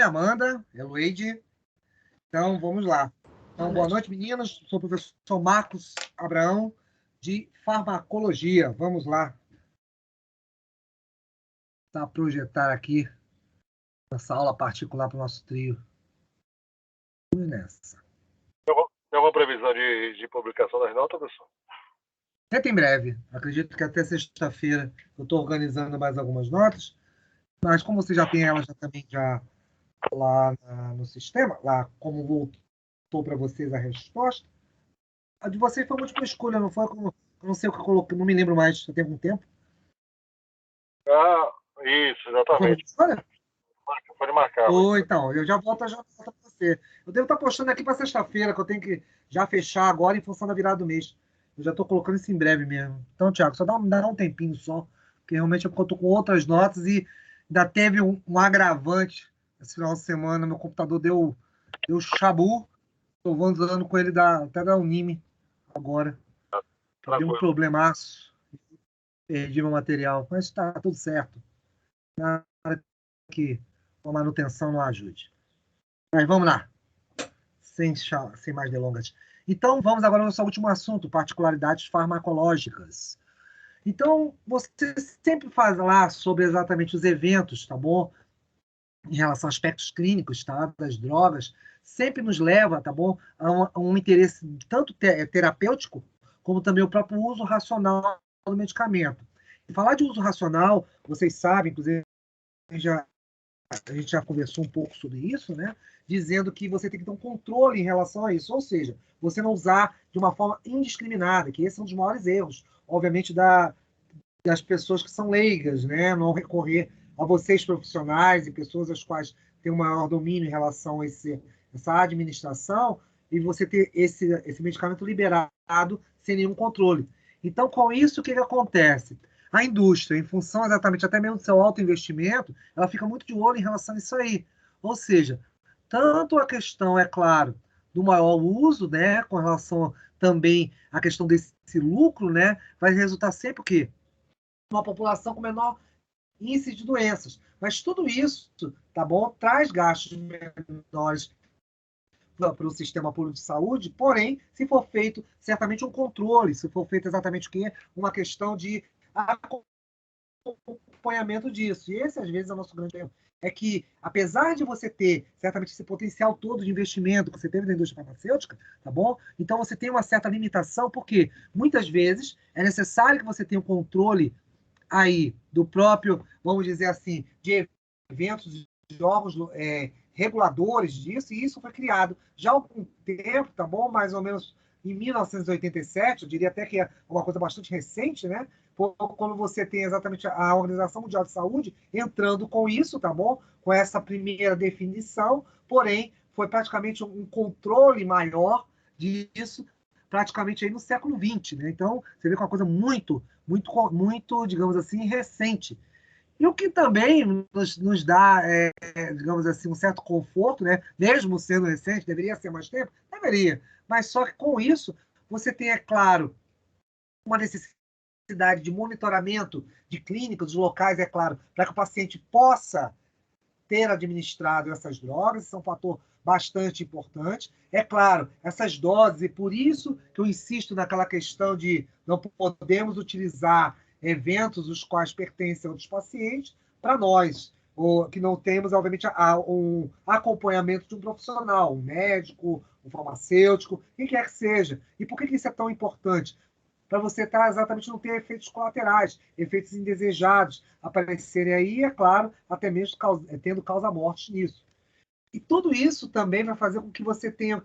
Amanda, Eloide. Então, vamos lá. Então, boa noite, meninas. Sou o professor Marcos Abraão, de Farmacologia. Vamos lá. Tá, projetar aqui essa aula particular para o nosso trio. Vamos nessa. Tem alguma previsão de publicação das notas, pessoal? Até em breve. Acredito que até sexta-feira eu estou organizando mais algumas notas. Mas como você já tem elas também lá no sistema, lá como voltou para vocês a resposta, a de vocês foi múltipla escolha, não foi? Eu não sei o que eu coloquei, não me lembro mais, já tem algum tempo. Ah, isso, exatamente. Pode marcar. Ou então, eu já volto para você. Eu devo estar postando aqui para sexta-feira, que eu tenho que já fechar agora em função da virada do mês. Eu já estou colocando isso em breve mesmo. Então, Thiago, só dá um tempinho só, porque realmente eu estou com outras notas e ainda teve um agravante esse final de semana. Meu computador deu chabu. Estou andando com ele até da Unime agora. Deu um problemaço. Perdi meu material, mas está tudo certo. Nada que a manutenção não ajude. Mas vamos lá, sem mais delongas. Então, vamos agora ao nosso último assunto, particularidades farmacológicas. Então, você sempre faz lá sobre exatamente os eventos, tá bom? Em relação a aspectos clínicos, tá? Das drogas, sempre nos leva, tá bom? A um interesse tanto terapêutico, como também o próprio uso racional do medicamento. E falar de uso racional, vocês sabem, inclusive, a gente já conversou um pouco sobre isso, né? Dizendo que você tem que ter um controle em relação a isso, ou seja, você não usar de uma forma indiscriminada, que esse é um dos maiores erros, obviamente, das pessoas que são leigas, né? Não recorrer a vocês profissionais e pessoas as quais têm um maior domínio em relação a essa administração e você ter esse medicamento liberado sem nenhum controle. Então, com isso, o que acontece? A indústria, em função exatamente até mesmo do seu alto investimento, ela fica muito de olho em relação a isso aí. Ou seja, tanto a questão, é claro, do maior uso, né, com relação também à questão desse lucro, né, vai resultar sempre o quê? Uma população com menor índice de doenças. Mas tudo isso, tá bom, traz gastos menores para o sistema público de saúde, porém, se for feito certamente um controle, se for feito exatamente o quê? Uma questão de acompanhamento disso. E esse, às vezes, é o nosso grande erro. É que, apesar de você ter certamente esse potencial todo de investimento que você teve na indústria farmacêutica, tá bom? Então você tem uma certa limitação, porque muitas vezes é necessário que você tenha um controle aí do próprio, vamos dizer assim, de eventos, de órgãos reguladores disso, e isso foi criado já há algum tempo, tá bom? Mais ou menos em 1987, eu diria até que é uma coisa bastante recente, né? Quando você tem exatamente a Organização Mundial de Saúde entrando com isso, tá bom? Com essa primeira definição, porém, foi praticamente um controle maior disso, praticamente aí no século XX, né? Então, você vê que é uma coisa muito, digamos assim, recente. E o que também nos dá, digamos assim, um certo conforto, né? Mesmo sendo recente, deveria ser mais tempo? Deveria. Mas só que com isso, você tem, é claro, uma necessidade de monitoramento de clínicas, dos locais, é claro, para que o paciente possa ter administrado essas drogas, isso é um fator bastante importante. É claro, essas doses, e por isso que eu insisto naquela questão de não podemos utilizar eventos os quais pertencem a outros pacientes para nós, ou que não temos, obviamente, um acompanhamento de um profissional, um médico, um farmacêutico, quem quer que seja. E por que isso é tão importante? Para você exatamente não ter efeitos colaterais, efeitos indesejados aparecerem aí, é claro, até mesmo tendo causa-morte nisso. E tudo isso também vai fazer com que você tenha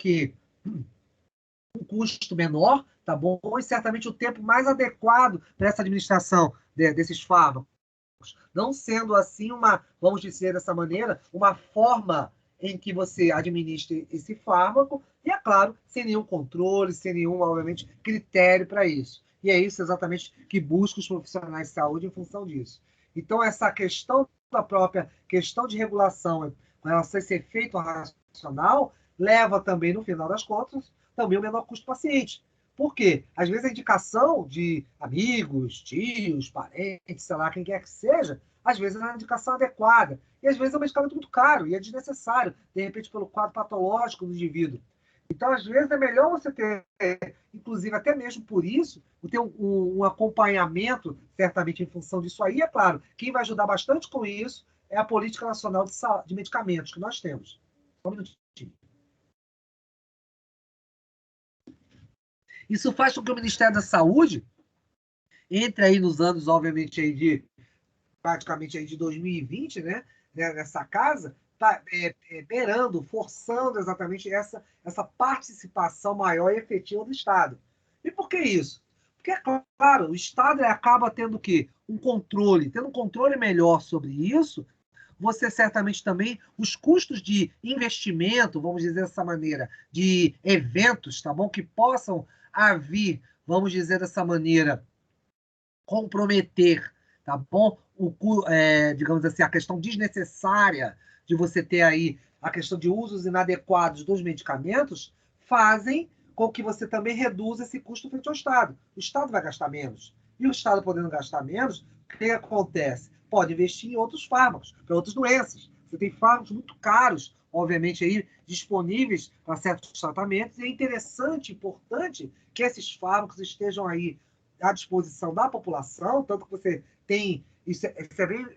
um custo menor, tá bom? E certamente o tempo mais adequado para essa administração desses fármacos. Não sendo assim vamos dizer dessa maneira, uma forma em que você administre esse fármaco, e é claro, sem nenhum controle, sem nenhum, obviamente, critério para isso. E é isso exatamente que busca os profissionais de saúde em função disso. Então, essa questão da própria questão de regulação com relação a esse efeito racional, leva também, no final das contas, também o menor custo paciente. Por quê? Às vezes a indicação de amigos, tios, parentes, sei lá, quem quer que seja, às vezes é uma indicação adequada, e às vezes é um medicamento muito caro e é desnecessário, de repente pelo quadro patológico do indivíduo. Então, às vezes, é melhor você ter, inclusive até mesmo por isso, ter um acompanhamento, certamente em função disso aí, é claro, quem vai ajudar bastante com isso é a Política Nacional de Medicamentos que nós temos. Só um minutinho. Isso faz com que o Ministério da Saúde entre aí nos anos, obviamente, aí de praticamente aí de 2020, né, nessa casa, tá beirando, forçando exatamente essa participação maior e efetiva do Estado. E por que isso? Porque, é claro, o Estado acaba tendo que tendo um controle melhor sobre isso, você certamente também, os custos de investimento, vamos dizer dessa maneira, de eventos, tá bom? Que possam vir, vamos dizer dessa maneira, comprometer, tá bom? Digamos assim, a questão desnecessária de você ter aí a questão de usos inadequados dos medicamentos, fazem com que você também reduza esse custo frente ao Estado. O Estado vai gastar menos. E o Estado podendo gastar menos, o que acontece? Pode investir em outros fármacos, para outras doenças. Você tem fármacos muito caros, obviamente, aí, disponíveis para certos tratamentos, e é interessante, importante, que esses fármacos estejam aí à disposição da população, tanto que você tem, isso é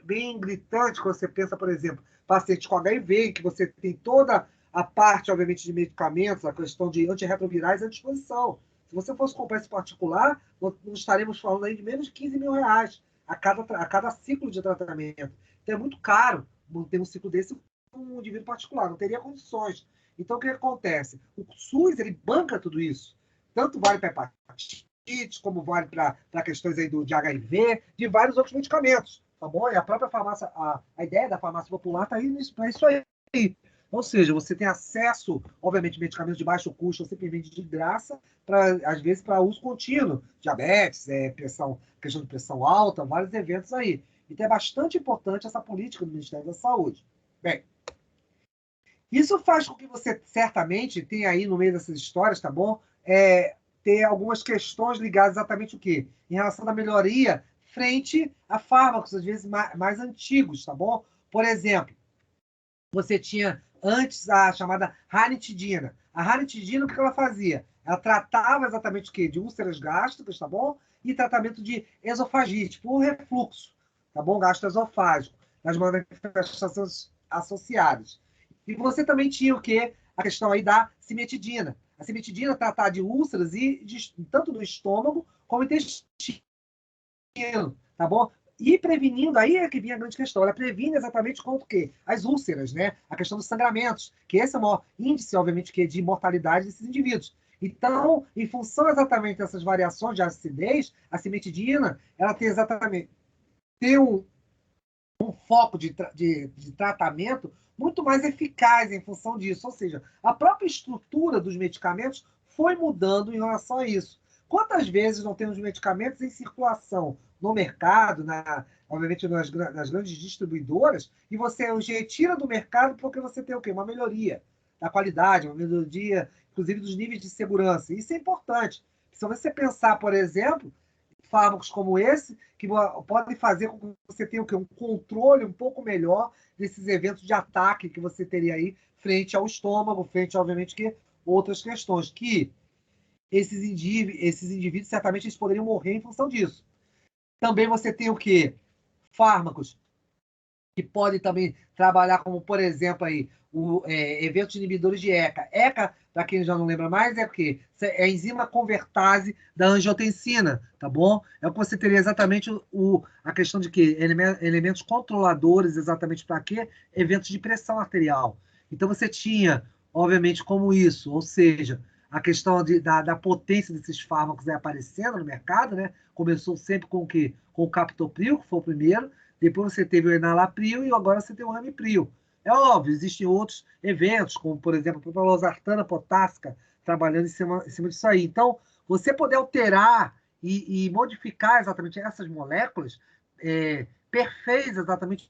bem gritante quando você pensa, por exemplo, pacientes com HIV, que você tem toda a parte, obviamente, de medicamentos, a questão de antirretrovirais à disposição. Se você fosse comprar esse particular, nós estaremos falando aí de menos de 15 mil reais a cada ciclo de tratamento. Então é muito caro manter um ciclo desse com um indivíduo particular, não teria condições. Então o que acontece? O SUS ele banca tudo isso. Tanto vale para hepatite, como vale para questões aí de HIV, de vários outros medicamentos, tá bom? E a própria farmácia, a ideia da farmácia popular está aí para isso aí. Ou seja, você tem acesso, obviamente, a medicamentos de baixo custo ou simplesmente de graça, às vezes para uso contínuo, diabetes, questão de pressão alta, vários eventos aí. Então é bastante importante essa política do Ministério da Saúde. Bem, isso faz com que você certamente tenha aí no meio dessas histórias, tá bom? Ter algumas questões ligadas exatamente o quê? Em relação à melhoria frente a fármacos, às vezes mais antigos, tá bom? Por exemplo, você tinha antes a chamada ranitidina. A ranitidina, o que ela fazia? Ela tratava exatamente o quê? De úlceras gástricas, tá bom? E tratamento de esofagite, por refluxo, tá bom? Gastroesofágico, nas manifestações associadas. E você também tinha o quê? A questão aí da cimetidina. A cimetidina trata de úlceras tanto do estômago como do intestino, tá bom? E prevenindo, aí é que vinha a grande questão, ela previne exatamente contra o quê? As úlceras, né? A questão dos sangramentos, que esse é o maior índice, obviamente, que é de mortalidade desses indivíduos. Então, em função exatamente dessas variações de acidez, a cimetidina, ela tem um foco de tratamento muito mais eficaz em função disso. Ou seja, a própria estrutura dos medicamentos foi mudando em relação a isso. Quantas vezes não temos medicamentos em circulação no mercado, obviamente nas grandes distribuidoras, e você os retira do mercado porque você tem o quê? Uma melhoria da qualidade, uma melhoria, inclusive, dos níveis de segurança. Isso é importante. Se você pensar, por exemplo, fármacos como esse, que podem fazer com que você tenha o quê? Um controle um pouco melhor desses eventos de ataque que você teria aí frente ao estômago, frente, obviamente, que outras questões, que esses indivíduos certamente eles poderiam morrer em função disso. Também você tem o quê? Fármacos que podem também trabalhar como, por exemplo, aí, eventos inibidores de ECA. ECA, para quem já não lembra mais, é o quê? É a enzima convertase da angiotensina, tá bom? É o que você teria exatamente a questão de quê? Elementos controladores, exatamente para quê? Eventos de pressão arterial. Então você tinha, obviamente, como isso, ou seja, a questão da potência desses fármacos aparecendo no mercado, né? Começou sempre com o quê? Com o captopril, que foi o primeiro, depois você teve o enalapril e agora você tem o ramipril. É óbvio, existem outros eventos, como, por exemplo, a losartana potássica, trabalhando em cima disso aí. Então, você poder alterar e modificar exatamente essas moléculas perfez exatamente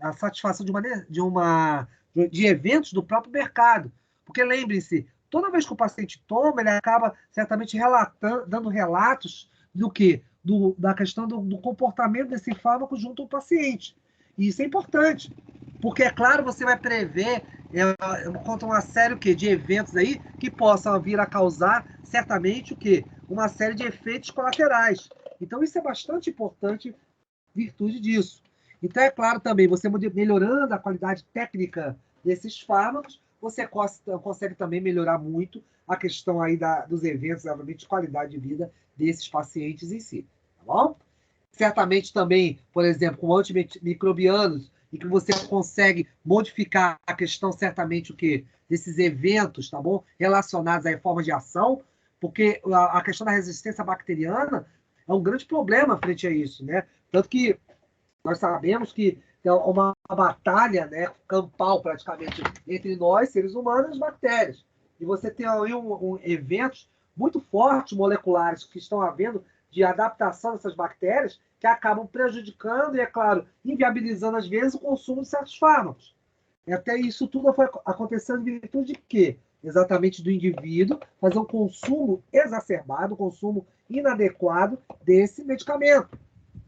a satisfação de eventos do próprio mercado. Porque lembrem-se, toda vez que o paciente toma, ele acaba certamente dando relatos do que da questão do comportamento desse fármaco junto ao paciente. E isso é importante, porque, é claro, você vai prever contra uma série de eventos aí que possam vir a causar, certamente, uma série de efeitos colaterais. Então, isso é bastante importante, em virtude disso. Então, é claro também, você melhorando a qualidade técnica desses fármacos, você consegue também melhorar muito a questão aí dos eventos, obviamente, de qualidade de vida desses pacientes em si. Tá bom? Certamente também, por exemplo, com antimicrobianos, em que você consegue modificar a questão, certamente, desses eventos, tá bom? Relacionados à forma de ação, porque a questão da resistência bacteriana é um grande problema frente a isso, né? Tanto que nós sabemos que é uma batalha, né, campal, praticamente, entre nós, seres humanos, e as bactérias. E você tem aí eventos muito fortes moleculares que estão havendo de adaptação dessas bactérias que acabam prejudicando e, é claro, inviabilizando, às vezes, o consumo de certos fármacos. E até isso tudo foi acontecendo em virtude de quê? Exatamente do indivíduo fazer um consumo exacerbado, um consumo inadequado desse medicamento.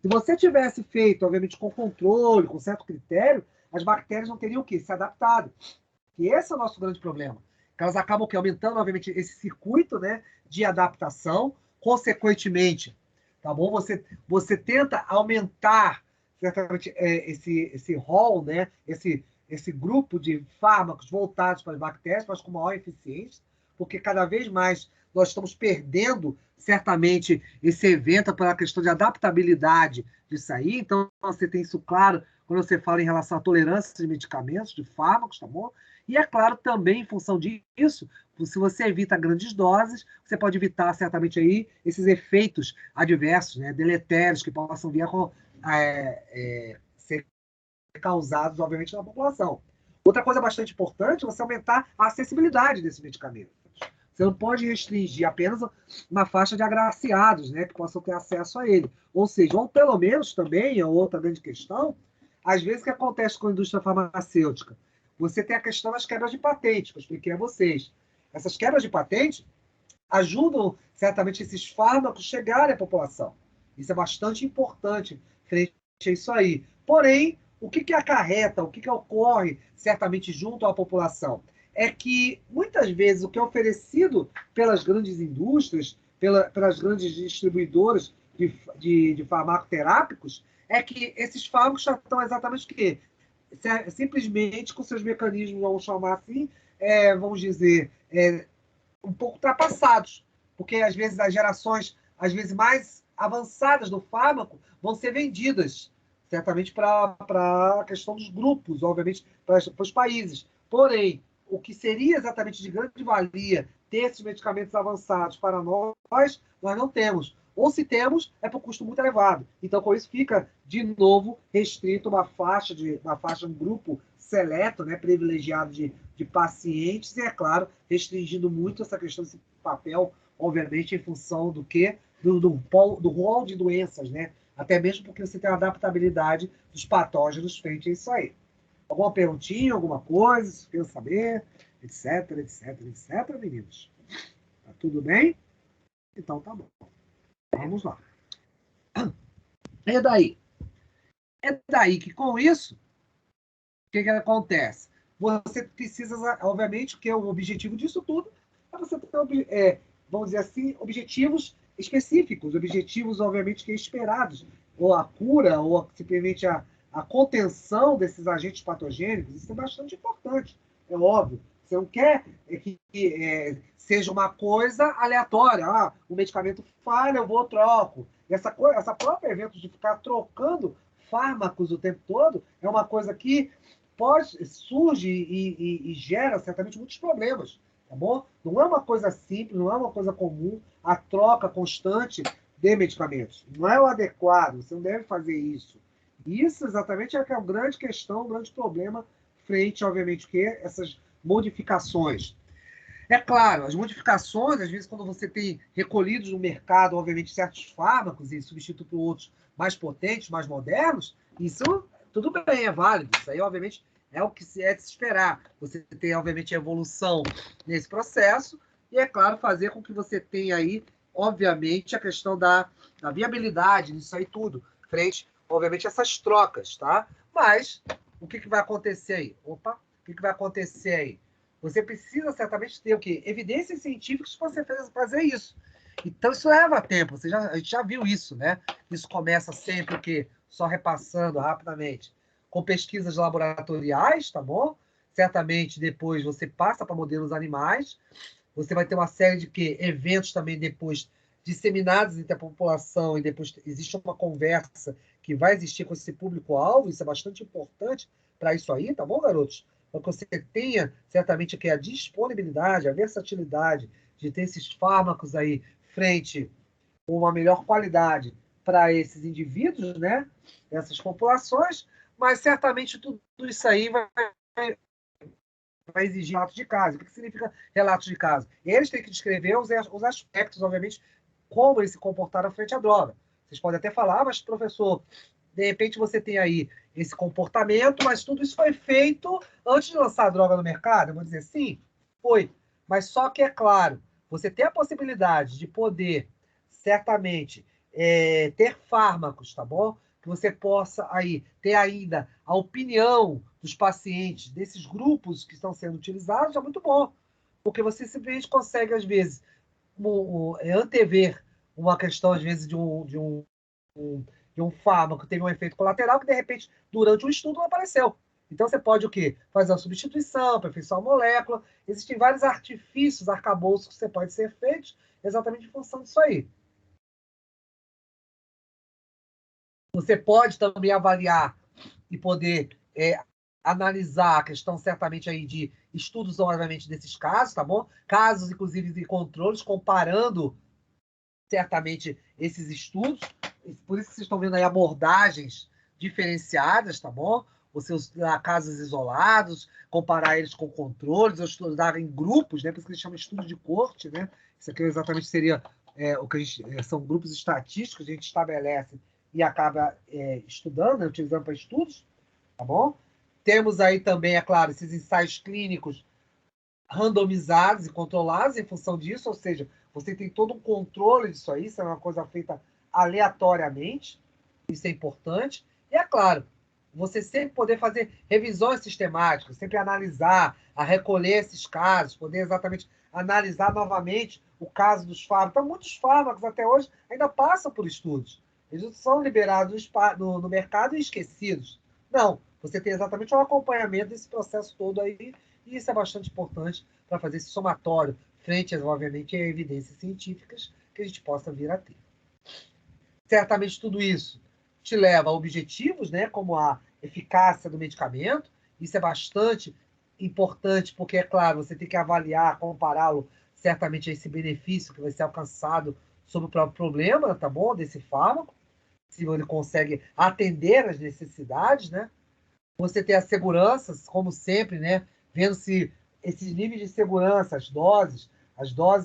Se você tivesse feito, obviamente, com controle, com certo critério, as bactérias não teriam se adaptado. E esse é o nosso grande problema. Elas acabam aumentando, obviamente, esse circuito, né, de adaptação. Consequentemente, tá bom? Você tenta aumentar certamente esse rol, né, esse grupo de fármacos voltados para as bactérias, mas com maior eficiência, porque cada vez mais nós estamos perdendo, certamente, esse evento pela questão de adaptabilidade disso aí. Então, você tem isso claro quando você fala em relação à tolerância de medicamentos, de fármacos, tá bom? E, é claro, também, em função disso, se você evita grandes doses, você pode evitar, certamente, aí, esses efeitos adversos, né, deletérios, que possam vir a ser causados, obviamente, na população. Outra coisa bastante importante é você aumentar a acessibilidade desse medicamento. Você não pode restringir apenas uma faixa de agraciados, né, que possam ter acesso a ele. Ou seja, ou pelo menos também, é outra grande questão, às vezes o que acontece com a indústria farmacêutica? Você tem a questão das quebras de patente, que eu expliquei a vocês. Essas quebras de patente ajudam, certamente, esses fármacos a chegarem à população. Isso é bastante importante frente a isso aí. Porém, o que acarreta, o que ocorre, certamente, junto à população? É que, muitas vezes, o que é oferecido pelas grandes indústrias, pelas grandes distribuidoras de farmacoterápicos, é que esses fármacos já estão exatamente o quê? Simplesmente com seus mecanismos, vamos chamar assim, vamos dizer, um pouco ultrapassados, porque às vezes as gerações às vezes mais avançadas do fármaco vão ser vendidas, certamente para a questão dos grupos, obviamente para os países. Porém, o que seria exatamente de grande valia ter esses medicamentos avançados para nós não temos. Ou se temos, é por custo muito elevado. Então, com isso, fica, de novo, restrito uma faixa, um grupo seleto, né, privilegiado de pacientes, e, é claro, restringindo muito essa questão desse papel, obviamente, em função do quê? Do rol de doenças, né? Até mesmo porque você tem a adaptabilidade dos patógenos frente a isso aí. Alguma perguntinha, alguma coisa, se quer saber, etc, etc, etc, meninos? Tá tudo bem? Então tá bom. Vamos lá. É daí. É daí que, com isso, o que acontece? Você precisa, obviamente, que é o objetivo disso tudo, é você ter, vamos dizer assim, objetivos específicos, objetivos, obviamente, que esperados, ou a cura, ou simplesmente a contenção desses agentes patogênicos. Isso é bastante importante, é óbvio. Você não quer que seja uma coisa aleatória. Ah, o medicamento falha, eu vou troco. Essa própria evento de ficar trocando fármacos o tempo todo é uma coisa que surge e gera certamente muitos problemas, tá bom? Não é uma coisa simples, não é uma coisa comum a troca constante de medicamentos. Não é o adequado, você não deve fazer isso. Isso exatamente é que é uma grande questão, um grande problema frente, obviamente, que essas modificações. É claro, as modificações, às vezes, quando você tem recolhidos no mercado, obviamente, certos fármacos e substitui por outros mais potentes, mais modernos, isso tudo bem, é válido. Isso aí, obviamente, é o que é de se esperar. Você tem, obviamente, a evolução nesse processo e, é claro, fazer com que você tenha aí obviamente, a questão da viabilidade nisso aí tudo, frente, obviamente, a essas trocas, tá? Mas, o que vai acontecer aí? Opa, o que vai acontecer aí? Você precisa certamente ter o quê? Evidências científicas para você fazer isso. Então, isso leva tempo. A gente já viu isso, né? Isso começa sempre o quê? Só repassando rapidamente. Com pesquisas laboratoriais, tá bom? Certamente depois você passa para modelos animais. Você vai ter uma série de quê? Eventos também depois disseminados entre a população e depois existe uma conversa que vai existir com esse público-alvo. Isso é bastante importante para isso aí, tá bom, garotos? Para que você tenha certamente aqui a disponibilidade, a versatilidade de ter esses fármacos aí frente a uma melhor qualidade para esses indivíduos, né? Essas populações, mas certamente tudo isso aí vai exigir relato de caso. O que significa relato de caso? Eles têm que descrever os aspectos, obviamente, como eles se comportaram frente à droga. Vocês podem até falar, mas, professor, de repente você tem aí esse comportamento, mas tudo isso foi feito antes de lançar a droga no mercado? Eu vou dizer, sim, foi. Mas só que, é claro, você tem a possibilidade de poder, certamente, ter fármacos, tá bom? Que você possa aí ter ainda a opinião dos pacientes desses grupos que estão sendo utilizados, é muito bom. Porque você simplesmente consegue, às vezes, antever uma questão, às vezes, de um fármaco que teve um efeito colateral que, de repente, durante o estudo não apareceu. Então, você pode o quê? Fazer a substituição, aperfeiçoar a molécula. Existem vários artifícios, arcabouços que você pode ser feitos exatamente em função disso aí. Você pode também avaliar e poder analisar a questão, certamente, aí de estudos, obviamente, desses casos, tá bom? Casos, inclusive, de controles, comparando, certamente, esses estudos. Por isso que vocês estão vendo aí abordagens diferenciadas, tá bom? Você estudar casos isolados, comparar eles com controles, ou estudar em grupos, né? Por isso que eles chamam de estudo de corte, né? Isso aqui exatamente seria o que a gente, são grupos estatísticos que a gente estabelece e acaba estudando, né? Utilizando para estudos, tá bom? Temos aí também, é claro, esses ensaios clínicos randomizados e controlados em função disso, ou seja, você tem todo um controle disso aí, isso é uma coisa feita aleatoriamente, isso é importante. E, é claro, você sempre poder fazer revisões sistemáticas, sempre analisar, a recolher esses casos, poder exatamente analisar novamente o caso dos fármacos. Então, muitos fármacos até hoje ainda passam por estudos. Eles são liberados no mercado e esquecidos. Não, você tem exatamente um acompanhamento desse processo todo aí, e isso é bastante importante para fazer esse somatório frente, obviamente, a evidências científicas que a gente possa vir a ter. Certamente tudo isso te leva a objetivos, né, como a eficácia do medicamento. Isso é bastante importante, porque, é claro, você tem que avaliar, compará-lo certamente a esse benefício que vai ser alcançado sobre o próprio problema, tá bom, desse fármaco, se ele consegue atender às necessidades, né? Você tem as seguranças, como sempre, né? Vendo se esses níveis de segurança, as doses,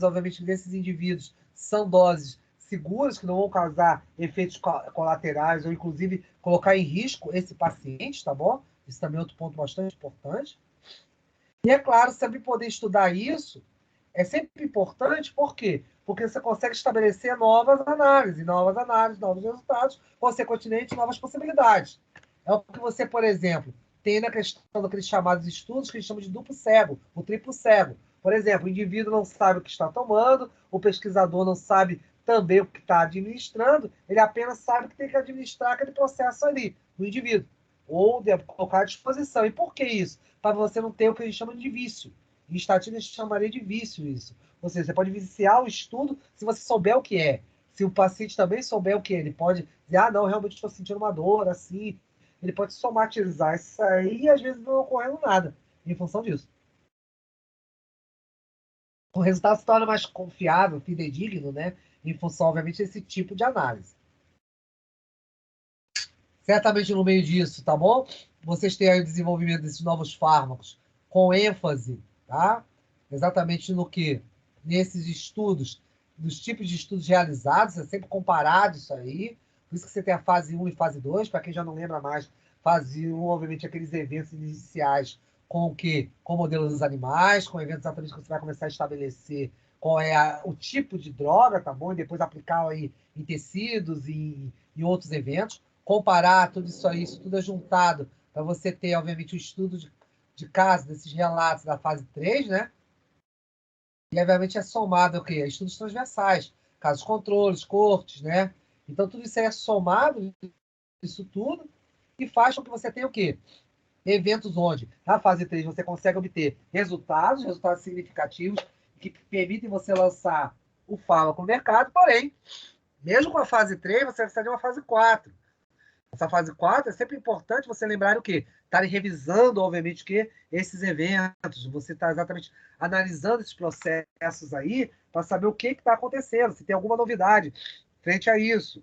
obviamente, desses indivíduos são doses seguras, que não vão causar efeitos colaterais ou, inclusive, colocar em risco esse paciente, tá bom? Isso também é outro ponto bastante importante. E, é claro, sempre poder estudar isso é sempre importante, por quê? Porque você consegue estabelecer novos análises, novos resultados, consequentemente, novas possibilidades. É o que você, por exemplo, tem na questão daqueles chamados estudos que a gente chama de duplo cego, o triplo cego. Por exemplo, o indivíduo não sabe o que está tomando, o pesquisador não sabe também o que está administrando, ele apenas sabe que tem que administrar aquele processo ali, no indivíduo, ou colocar à disposição. E por que isso? Para você não ter o que a gente chama de vício. Em estatística, a gente chamaria de vício isso. Ou seja, você pode viciar o estudo se você souber o que é. Se o paciente também souber o que é, ele pode dizer, ah, não, realmente estou sentindo uma dor, assim. Ele pode somatizar isso aí e às vezes não ocorrendo nada em função disso. O resultado se torna mais confiável, fidedigno, né? Em função, obviamente, desse tipo de análise. Certamente no meio disso, tá bom? Vocês têm aí o desenvolvimento desses novos fármacos com ênfase, tá? Exatamente no que? Nesses estudos, dos tipos de estudos realizados, é sempre comparado isso aí. Por isso que você tem a fase 1 e fase 2, para quem já não lembra mais, fase 1, obviamente, aqueles eventos iniciais com o quê? Com modelos dos animais, com eventos exatamente que você vai começar a estabelecer qual é o tipo de droga, tá bom? E depois aplicar aí em tecidos e em outros eventos, comparar tudo isso aí, isso tudo é juntado para você ter, obviamente, o estudo de caso desses relatos da fase 3, né? E, obviamente, é somado o quê? Estudos transversais, casos controles, cortes, né? Então, tudo isso aí é somado, isso tudo, e faz com que você tenha o quê? Eventos onde, na fase 3, você consegue obter resultados significativos, que permitem você lançar o fármaco no mercado, porém, mesmo com a fase 3, você precisa de uma fase 4. Essa fase 4 é sempre importante você lembrar o quê? Estarem revisando, obviamente, que esses eventos, você está exatamente analisando esses processos aí para saber o que está acontecendo, se tem alguma novidade frente a isso.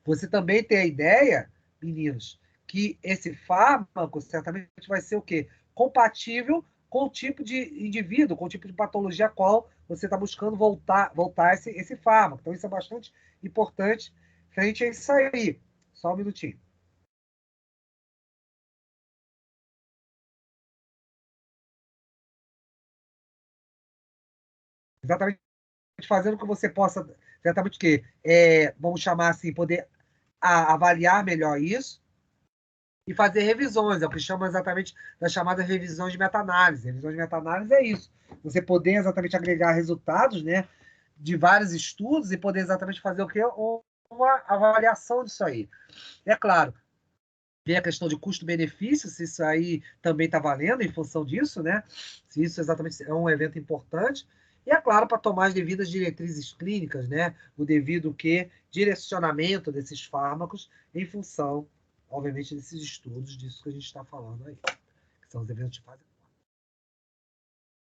Você também tem a ideia, meninos, que esse fármaco certamente vai ser o quê? Compatível com o tipo de indivíduo, com o tipo de patologia a qual você está buscando voltar esse fármaco. Então, isso é bastante importante frente a isso aí. Só um minutinho. Exatamente fazendo com que você possa, exatamente o quê? Vamos chamar assim, poder avaliar melhor isso e fazer revisões, é o que chama exatamente das chamadas revisões de meta-análise. Revisões de meta-análise é isso. Você poder exatamente agregar resultados, né, de vários estudos e poder exatamente fazer o quê? Uma avaliação disso aí. É claro, ver a questão de custo-benefício, se isso aí também está valendo em função disso, né? Se isso exatamente é um evento importante. E, é claro, para tomar as devidas diretrizes clínicas, né? O devido que direcionamento desses fármacos em função, obviamente, desses estudos, disso que a gente está falando aí, que são os eventos de fase 4.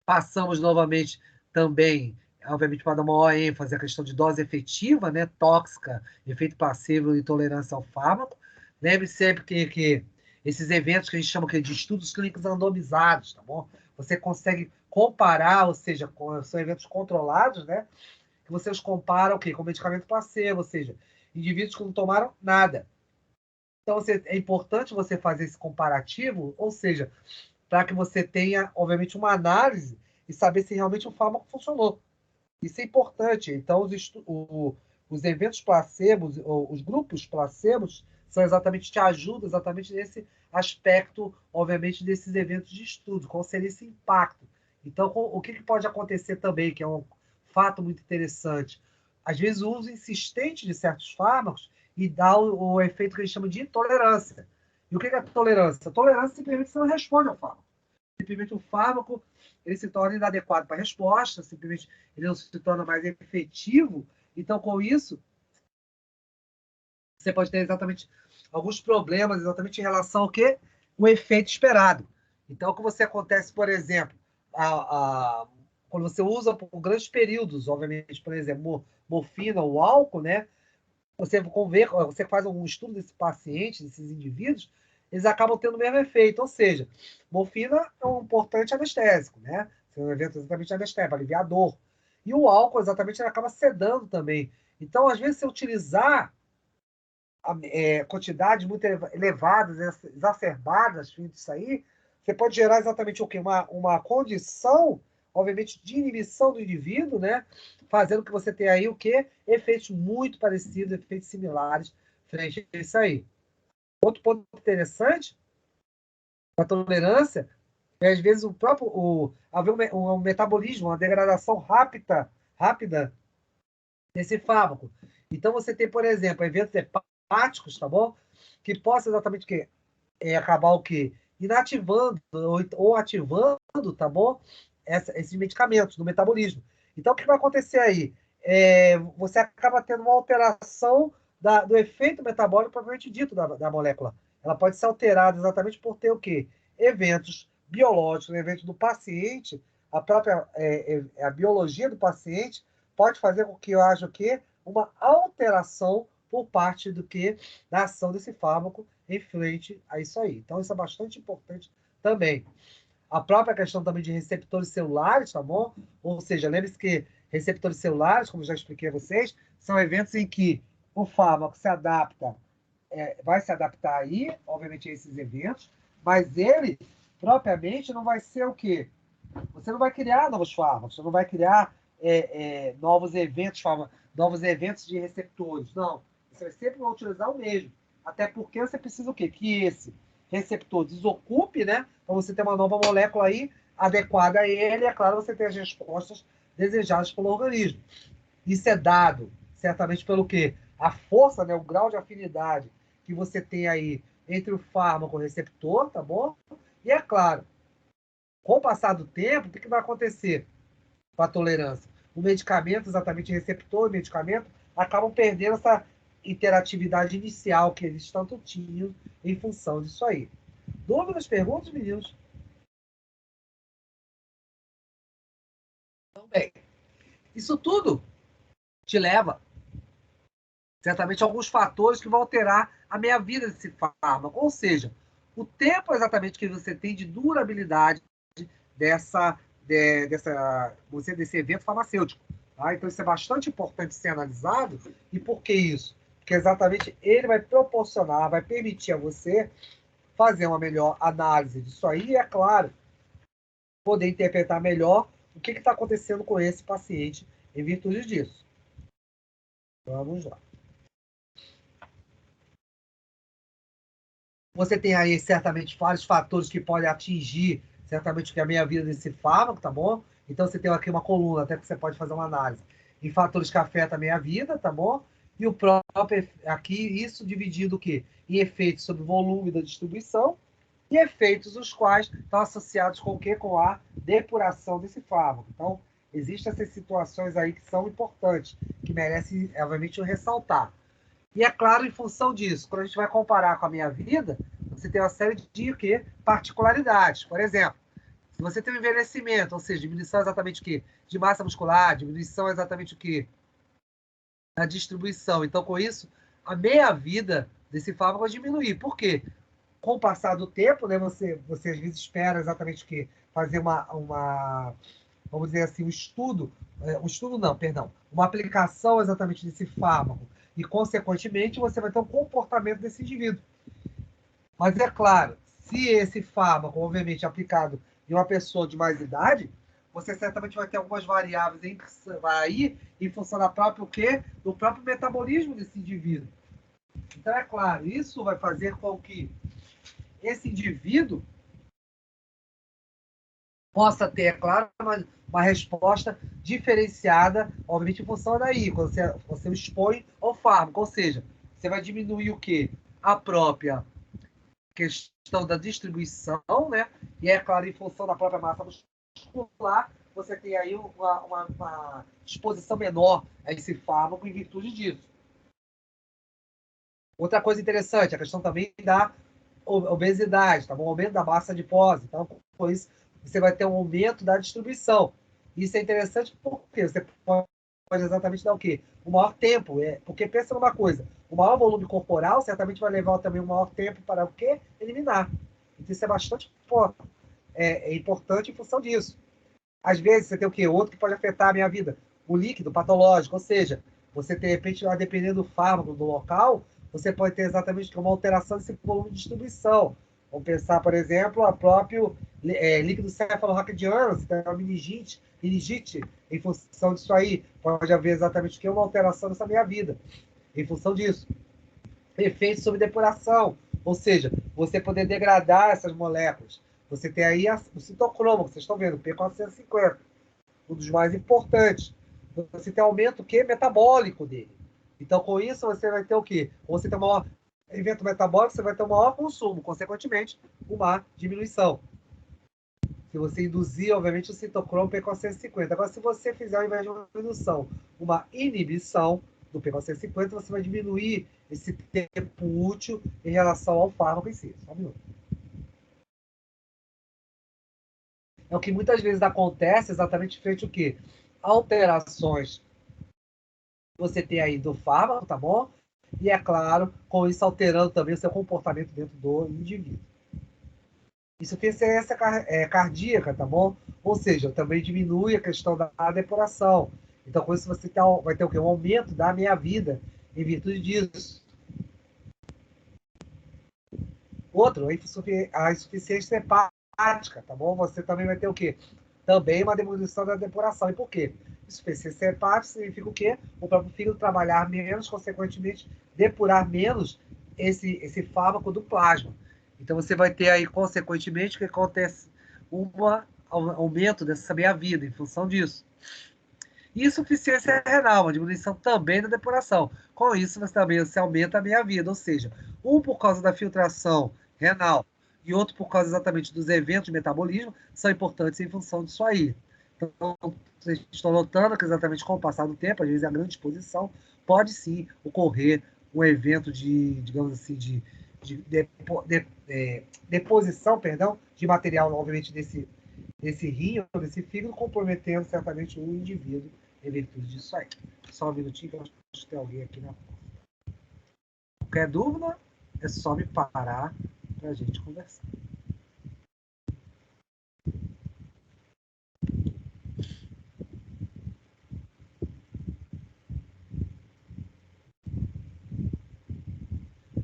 Passamos novamente também, obviamente, para dar uma maior ênfase à questão de dose efetiva, né? Tóxica, efeito placebo e intolerância ao fármaco. Lembre sempre que esses eventos que a gente chama de estudos clínicos randomizados, tá bom? Você consegue comparar, ou seja, são eventos controlados, né? Que você os compara o quê? Com medicamento placebo, ou seja, indivíduos que não tomaram nada. Então, é importante você fazer esse comparativo, ou seja, para que você tenha, obviamente, uma análise e saber se realmente o fármaco funcionou. Isso é importante. Então, os eventos placebos, os grupos placebos, são exatamente, te ajudam exatamente nesse aspecto, obviamente, desses eventos de estudo, qual seria esse impacto. Então, o que pode acontecer também, que é um fato muito interessante? Às vezes, o uso insistente de certos fármacos e dá o efeito que a gente chama de intolerância. E o que é a tolerância? A tolerância simplesmente você não responde ao fármaco. Simplesmente o fármaco ele se torna inadequado para a resposta, simplesmente ele não se torna mais efetivo. Então, com isso, você pode ter exatamente alguns problemas exatamente em relação ao que? O efeito esperado. Então, o que você acontece, por exemplo, quando você usa por grandes períodos, obviamente, por exemplo, morfina ou álcool, né? Você faz um estudo desse paciente, desses indivíduos, eles acabam tendo o mesmo efeito. Ou seja, morfina é um importante anestésico, né? É um evento exatamente anestésico, para aliviar a dor. E o álcool, exatamente, ele acaba sedando também. Então, às vezes, se utilizar quantidades muito elevadas, exacerbadas, disso aí, você pode gerar exatamente o quê? Uma condição, obviamente, de inibição do indivíduo, né? Fazendo que você tenha aí o quê? Efeitos muito parecidos, efeitos similares frente a isso aí. Outro ponto interessante da tolerância é, às vezes, haver um metabolismo, uma degradação rápida desse fármaco. Então, você tem, por exemplo, eventos hepáticos, tá bom? Que possa exatamente acabar o quê? Inativando ou ativando, tá bom? Esses medicamentos no metabolismo. Então, o que vai acontecer aí? Você acaba tendo uma alteração do efeito metabólico propriamente dito da molécula. Ela pode ser alterada exatamente por ter o quê? Eventos biológicos, eventos do paciente, a própria a biologia do paciente pode fazer com que haja o quê? Uma alteração por parte do que da ação desse fármaco em frente a isso aí. Então, isso é bastante importante também. A própria questão também de receptores celulares, tá bom? Ou seja, lembre-se que receptores celulares, como eu já expliquei a vocês, são eventos em que o fármaco se adapta, vai se adaptar aí, obviamente, a esses eventos, mas ele, propriamente, não vai ser o quê? Você não vai criar novos fármacos, você não vai criar novos eventos de receptores. Não. Você sempre vai utilizar o mesmo. Até porque você precisa o quê? Que esse receptor desocupe, né? Para você ter uma nova molécula aí adequada a ele, e, é claro, você ter as respostas desejadas pelo organismo. Isso é dado, certamente, pelo quê? A força, né, o grau de afinidade que você tem aí entre o fármaco e o receptor, tá bom? E, é claro, com o passar do tempo, o que vai acontecer com a tolerância? O medicamento, exatamente receptor e medicamento, acabam perdendo essa interatividade inicial que eles tanto tinham em função disso aí. Dúvidas, perguntas, meninos? Então, bem, isso tudo te leva, certamente, a alguns fatores que vão alterar a meia-vida desse fármaco. Ou seja, o tempo exatamente que você tem de durabilidade desse evento farmacêutico. Tá? Então, isso é bastante importante ser analisado. E por que isso? Porque exatamente ele vai proporcionar, vai permitir a você fazer uma melhor análise disso aí e, é claro, poder interpretar melhor o que está acontecendo com esse paciente em virtude disso. Vamos lá. Você tem aí, certamente, vários fatores que podem atingir, certamente, a meia-vida desse fármaco, tá bom? Então, você tem aqui uma coluna, até que você pode fazer uma análise, em fatores que afetam a meia-vida, tá bom? E o próprio, aqui, isso dividido o quê? Em efeitos sobre o volume da distribuição e efeitos os quais estão associados com o quê? Com a depuração desse fármaco. Então, existem essas situações aí que são importantes, que merecem, obviamente, ressaltar. E, é claro, em função disso, quando a gente vai comparar com a minha vida, você tem uma série de o quê? Particularidades. Por exemplo, se você tem um envelhecimento, ou seja, diminuição exatamente o quê? De massa muscular, diminuição exatamente o quê? Da distribuição. Então, com isso, a meia-vida desse fármaco vai diminuir. Por quê? Com o passar do tempo, né, você às vezes espera exatamente o quê? Fazer vamos dizer assim, um estudo não, perdão, uma aplicação exatamente desse fármaco e, consequentemente, você vai ter um comportamento desse indivíduo. Mas, é claro, se esse fármaco, obviamente, aplicado em uma pessoa de mais idade, você certamente vai ter algumas variáveis aí em função da própria, o quê? Do próprio metabolismo desse indivíduo. Então, é claro, isso vai fazer com que esse indivíduo possa ter, é claro, uma resposta diferenciada, obviamente, em função daí, quando você o expõe ao fármaco. Ou seja, você vai diminuir o quê? A própria questão da distribuição, né? E, é claro, em função da própria massa muscular, você tem aí uma exposição menor a esse fármaco em virtude disso. Outra coisa interessante, a questão também da obesidade, tá bom? O aumento da massa adiposa. Então, com isso, você vai ter um aumento da distribuição. Isso é interessante porque você pode exatamente dar o quê? O maior tempo. Porque pensa numa coisa, o maior volume corporal certamente vai levar também o maior tempo para o quê? Eliminar. Então, isso é bastante importante em função disso. Às vezes, você tem o quê? Outro que pode afetar a minha vida. O líquido patológico, ou seja, você, de repente, dependendo do fármaco, do local, você pode ter exatamente uma alteração desse volume de distribuição. Vamos pensar, por exemplo, a próprio líquido cefalorraquidiano, você tem uma meningite, em função disso aí. Pode haver exatamente o que? Uma alteração dessa minha vida, em função disso. Efeitos sobre depuração, ou seja, você poder degradar essas moléculas. Você tem aí o citocromo, que vocês estão vendo, o P450, um dos mais importantes. Você tem aumento o quê? Metabólico dele. Então, com isso, você vai ter o quê? Você tem um maior evento metabólico, você vai ter um maior consumo, consequentemente, uma diminuição. Se você induzir, obviamente, o citocromo P450. Agora, se você fizer, ao invés de uma redução, uma inibição do P450, você vai diminuir esse tempo útil em relação ao fármaco em si. Só um minuto. É o que muitas vezes acontece exatamente frente ao quê? Alterações que você tem aí do fármaco, tá bom? E, é claro, com isso alterando também o seu comportamento dentro do indivíduo. Insuficiência cardíaca, tá bom? Ou seja, também diminui a questão da depuração. Então, com isso, você vai ter o quê? Um aumento da meia-vida em virtude disso. Outro, a insuficiência hepática, tá bom? Você também vai ter o quê? também uma diminuição da depuração. E por quê? Insuficiência hepática significa o quê? O próprio fígado trabalhar menos, consequentemente, depurar menos esse fármaco do plasma. Então, você vai ter aí, consequentemente, que acontece um aumento dessa meia-vida em função disso. E insuficiência renal, uma diminuição também da depuração. Com isso, você também aumenta a meia-vida, ou seja, um por causa da filtração renal e outro por causa exatamente dos eventos de metabolismo, são importantes em função disso aí. Então, vocês estão notando que exatamente com o passar do tempo, às vezes a grande exposição, pode sim ocorrer um evento de, digamos assim, de deposição, perdão, de material, obviamente, desse rim, desse fígado, comprometendo certamente o indivíduo em virtude disso aí. Só um minutinho que eu acho que tem alguém aqui na porta. Qualquer dúvida, é só me parar para a gente conversar.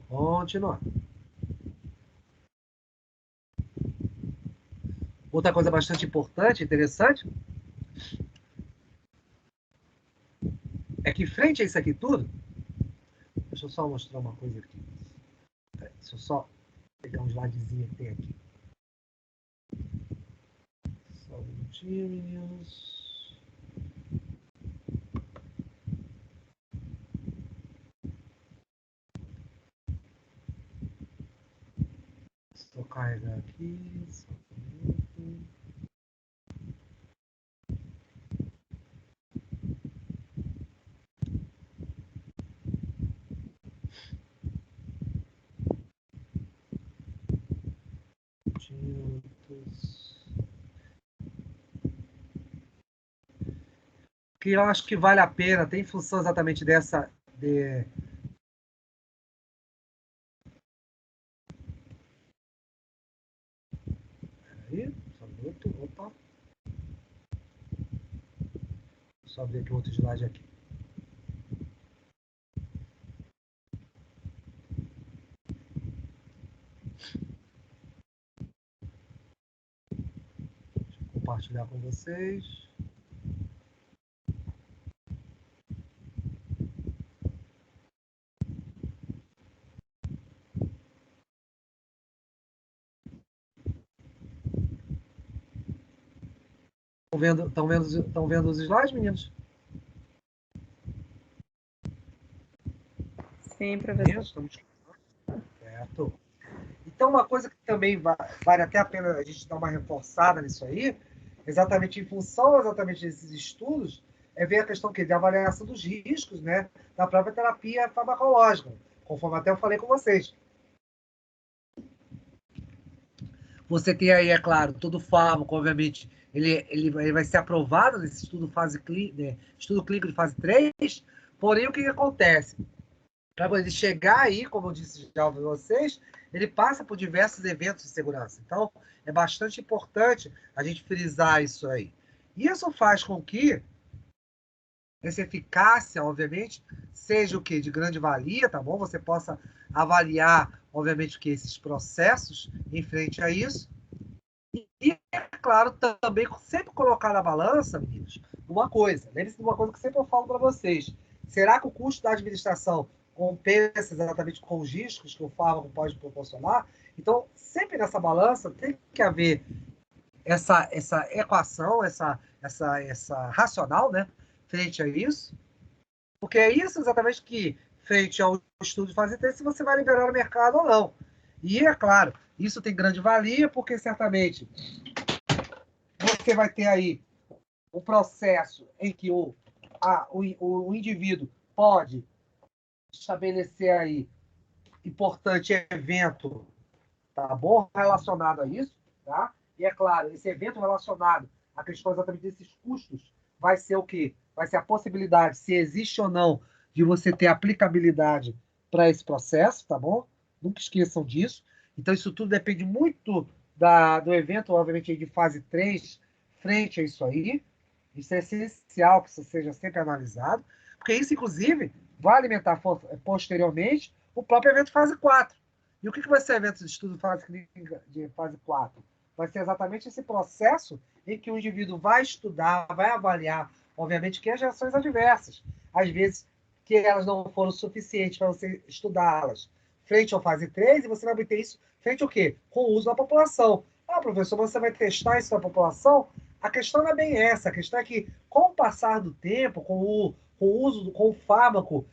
Continuar. Outra coisa bastante importante, interessante, é que frente a isso aqui tudo, deixa eu só mostrar uma coisa aqui. Deixa eu só pegar um slidezinho que tem aqui. Só um minutinho, meninos. Vou carregar aqui. Só um minuto. Que eu acho que vale a pena, tem função exatamente dessa. Peraí, só um minuto. Opa. Só ver aqui outro slide aqui. Deixa eu compartilhar com vocês. Estão vendo os slides, meninos? Sim, professor. Estamos... Certo. Então, uma coisa que também vale até a pena a gente dar uma reforçada nisso aí, exatamente em função exatamente desses estudos, é ver a questão de avaliação dos riscos, né, da própria terapia farmacológica, conforme até eu falei com vocês. Você tem aí, é claro, todo fármaco, obviamente, ele vai ser aprovado nesse estudo estudo clínico de fase 3, porém, o que acontece? Para ele chegar aí, como eu disse já para vocês, ele passa por diversos eventos de segurança. Então, é bastante importante a gente frisar isso aí. Isso faz com que essa eficácia, obviamente, seja o quê? De grande valia, tá bom? Você possa avaliar, obviamente, o que esses processos em frente a isso. E, é claro, também sempre colocar na balança, meninos, uma coisa. Lembre-se de uma coisa que sempre eu falo para vocês. Será que o custo da administração compensa exatamente com os riscos que o fármaco pode proporcionar? Então, sempre nessa balança tem que haver essa equação, essa racional, né, frente a isso, porque é isso exatamente que, frente ao estudo de fase 3, se você vai liberar no mercado ou não. E, é claro, isso tem grande valia, porque certamente você vai ter aí um processo em que o indivíduo pode estabelecer aí importante evento, tá bom? Relacionado a isso, tá? E é claro, esse evento relacionado à questão exatamente desses custos vai ser o quê? Vai ser a possibilidade, se existe ou não, de você ter aplicabilidade para esse processo, tá bom? Nunca esqueçam disso. Então, isso tudo depende muito do evento, obviamente, de fase 3, frente a isso aí. Isso é essencial que isso seja sempre analisado, porque isso, inclusive, vai alimentar posteriormente o próprio evento fase 4. E o que vai ser evento de estudo de fase clínica de fase 4? vai ser exatamente esse processo em que o indivíduo vai estudar, vai avaliar, obviamente, que as reações adversas, às vezes que elas não foram suficientes para você estudá-las frente à fase 3, e você vai obter isso frente ao quê? Com o uso da população. Ah, professor, você vai testar isso na população? A questão não é bem essa. A questão é que, com o passar do tempo, com o fármaco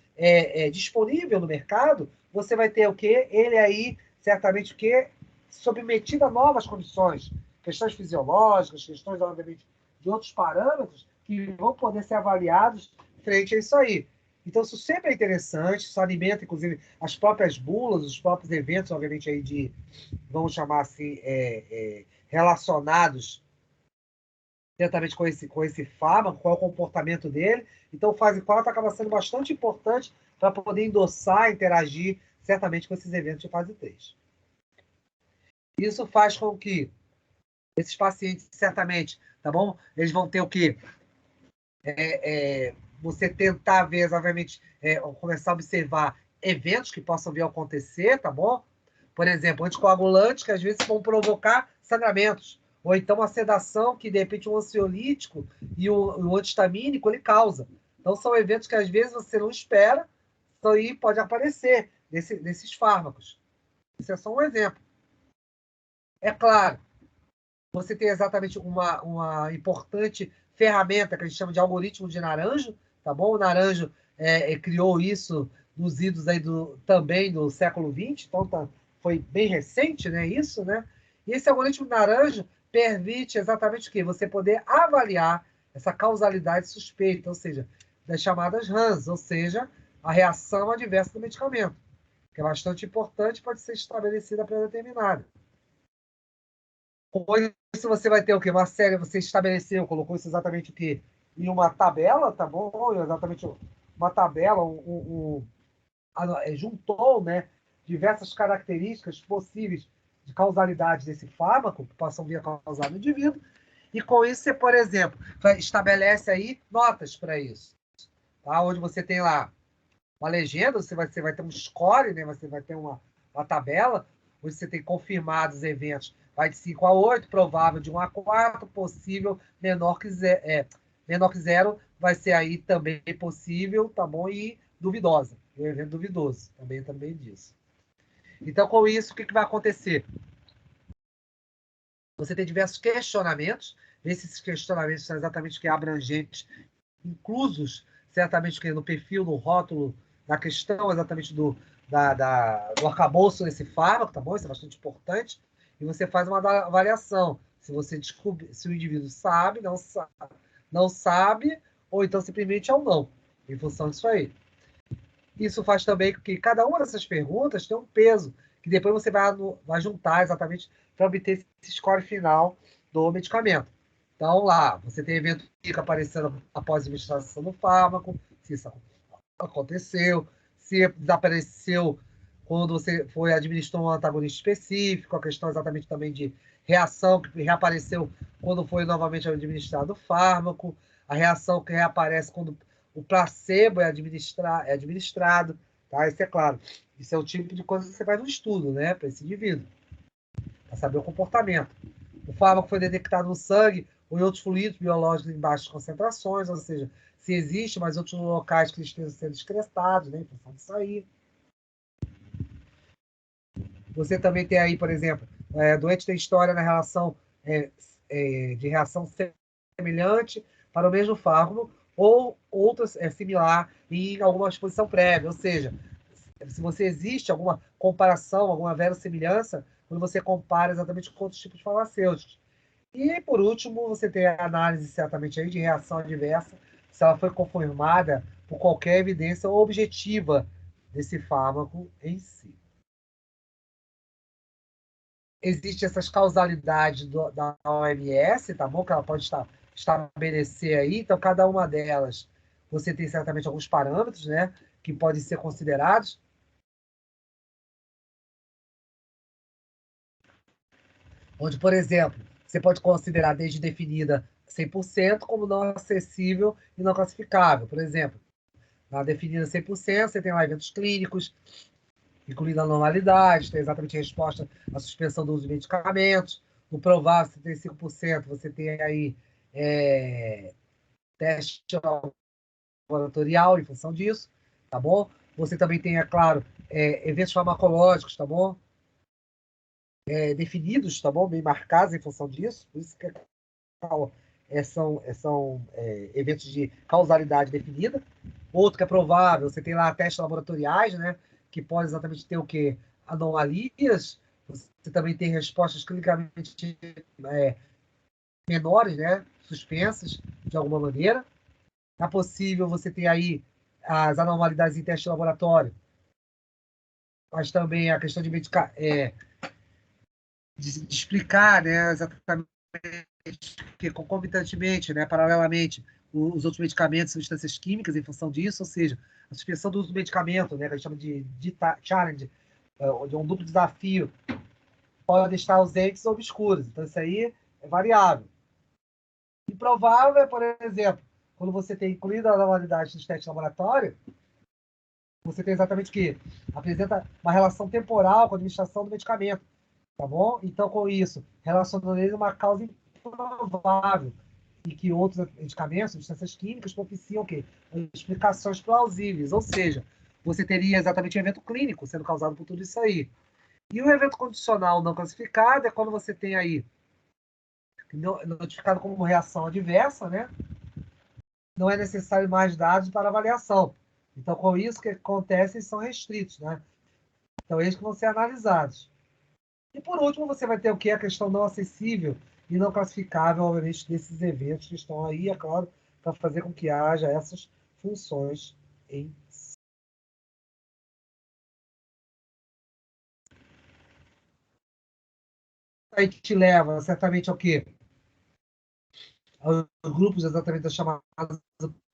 disponível no mercado, você vai ter o quê? Ele aí, certamente, o quê? Submetido a novas condições, questões fisiológicas, questões, obviamente, de outros parâmetros que vão poder ser avaliados frente a isso aí. Então, isso sempre é interessante, isso alimenta, inclusive, as próprias bulas, os próprios eventos, obviamente, aí de, vamos chamar assim, relacionados diretamente com esse fármaco, qual é o comportamento dele. Então, fase 4 acaba sendo bastante importante para poder endossar, interagir, certamente, com esses eventos de fase 3. Isso faz com que esses pacientes, certamente, tá bom? Eles vão ter o quê? Você tentar ver, obviamente, começar a observar eventos que possam vir a acontecer, tá bom? Por exemplo, anticoagulantes que às vezes vão provocar sangramentos, ou então uma sedação que, de repente, um ansiolítico e o antihistamínico ele causa. Então, são eventos que às vezes você não espera, então aí pode aparecer nesses fármacos. Isso é só um exemplo. É claro, você tem exatamente uma importante ferramenta que a gente chama de algoritmo de Naranjo, tá bom? O Naranjo criou isso nos idos aí também do século XX, então foi bem recente, né, isso, né? E esse algoritmo de Naranjo permite exatamente o quê? Você poder avaliar essa causalidade suspeita, ou seja, das chamadas RANs, ou seja, a reação adversa do medicamento, que é bastante importante, pode ser estabelecida pré-determinada. Com isso você vai ter o quê? Uma série, você estabeleceu, colocou isso exatamente o quê? Em uma tabela, tá bom? Exatamente uma tabela, juntou, né, diversas características possíveis de causalidade desse fármaco, que possam vir a causar no indivíduo, e com isso você, por exemplo, estabelece aí notas para isso, tá? Onde você tem lá uma legenda, você vai ter um score, né? Você vai ter uma tabela, onde você tem confirmados eventos, vai de 5 a 8, provável de 1 a 4, possível menor que 0, vai ser aí também possível, tá bom? E duvidosa, um evento duvidoso, também disso. Então, com isso, o que vai acontecer? Você tem diversos questionamentos, esses questionamentos são exatamente que abrangentes, inclusos certamente no perfil, no rótulo da questão, exatamente do arcabouço desse fármaco, tá bom? Isso é bastante importante. E você faz uma avaliação. Se você descobre, se o indivíduo sabe, não sabe, ou então simplesmente é um não, em função disso aí. Isso faz também com que cada uma dessas perguntas tenha um peso, que depois você vai juntar exatamente para obter esse score final do medicamento. Então, lá, você tem evento químico aparecendo após a administração do fármaco, se isso aconteceu, se desapareceu quando você foi administrar um antagonista específico, a questão exatamente também de reação que reapareceu quando foi novamente administrado o fármaco, a reação que reaparece quando o placebo é administrado, tá? Isso é claro. Isso é o tipo de coisa que você faz no estudo, né, para esse indivíduo, para saber o comportamento. O fármaco foi detectado no sangue ou em outros fluidos biológicos em baixas concentrações, ou seja, se existe, mas outros locais que estejam sendo excretados, né, em função disso aí. Você também tem aí, por exemplo, doente tem história na relação de reação semelhante para o mesmo fármaco ou outra similar em alguma exposição prévia, ou seja, se você existe alguma comparação, alguma verossimilhança, quando você compara exatamente com outros tipos de farmacêuticos. E, por último, você tem a análise, certamente, aí, de reação adversa, se ela foi confirmada por qualquer evidência objetiva desse fármaco em si. Existem essas causalidades da OMS, tá bom? Que ela pode estabelecer aí. Então, cada uma delas, você tem certamente alguns parâmetros, né? Que podem ser considerados. Onde, por exemplo, você pode considerar desde definida 100% como não acessível e não classificável. Por exemplo, na definida 100%, você tem lá eventos clínicos, incluindo a normalidade, tem exatamente a resposta à suspensão do uso de medicamentos. O provável, você tem 5%, você tem aí teste laboratorial em função disso, tá bom? Você também tem, é claro, eventos farmacológicos, tá bom? Definidos, tá bom? Bem marcados em função disso. Por isso que são eventos de causalidade definida. Outro que é provável, você tem lá testes laboratoriais, né? Que podem exatamente ter o quê? Anomalias. Você também tem respostas clinicamente menores, né? Suspensas, de alguma maneira. É possível você ter aí as anormalidades em teste de laboratório, mas também a questão de de explicar, né, exatamente que concomitantemente, né, paralelamente, os outros medicamentos, substâncias químicas em função disso, ou seja, a suspensão do uso do medicamento, né, que a gente chama de challenge, de um duplo desafio, pode estar ausentes ou obscuros. Então, isso aí é variável. Improvável é, por exemplo, quando você tem incluído a anormalidade dos testes de laboratório, você tem exatamente o quê? Apresenta uma relação temporal com a administração do medicamento, tá bom? Então, com isso, relacionando ele a uma causa improvável e que outros medicamentos, substâncias químicas, propiciam o quê? Explicações plausíveis, ou seja, você teria exatamente um evento clínico sendo causado por tudo isso aí. E o evento condicional não classificado é quando você tem aí notificado como reação adversa, né? Não é necessário mais dados para avaliação. Então, com isso, o que acontece são restritos, né? Então, eles que vão ser analisados. E, por último, você vai ter o que? A questão não acessível e não classificável, obviamente, desses eventos que estão aí, é claro, para fazer com que haja essas funções em si. Aí te leva, certamente, ao quê? Aos grupos exatamente chamados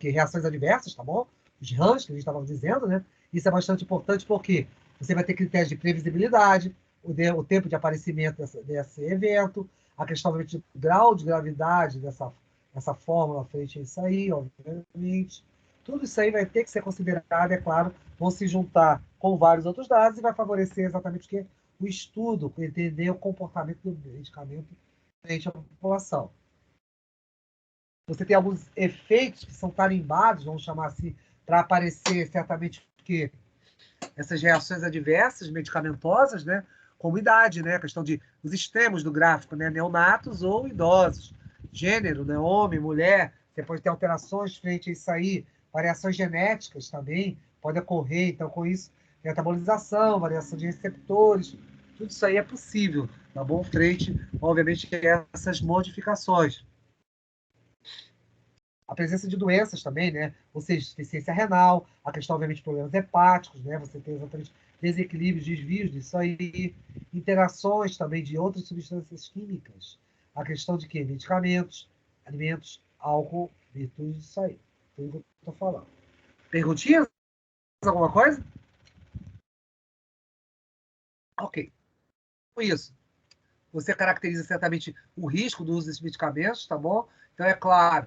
reações adversas, tá bom? Os RANs, que a gente estava dizendo, né? Isso é bastante importante porque você vai ter critérios de previsibilidade, o tempo de aparecimento desse evento, a questão do grau de gravidade dessa fórmula frente a isso aí, obviamente. Tudo isso aí vai ter que ser considerado, é claro, vão se juntar com vários outros dados e vai favorecer exatamente o que? O estudo, entender o comportamento do medicamento frente à população. Você tem alguns efeitos que são tarimbados, vamos chamar assim, para aparecer certamente porque essas reações adversas medicamentosas, né, como idade, né, a questão de os extremos do gráfico, né, neonatos ou idosos, gênero, né, homem, mulher, você pode ter alterações frente a isso aí, variações genéticas também pode ocorrer, então com isso, metabolização, variação de receptores, tudo isso aí é possível, tá bom? Frente, obviamente, a essas modificações. A presença de doenças também, né? Ou seja, insuficiência renal, a questão, obviamente, de problemas hepáticos, né? Você tem exatamente desequilíbrios, desvios disso aí, interações também de outras substâncias químicas, a questão de quê? Medicamentos, alimentos, álcool, virtude disso aí. Tudo que eu estou falando. Perguntinhas? Alguma coisa? Ok. Com isso, você caracteriza certamente o risco do uso desses medicamentos, tá bom? Então, é claro,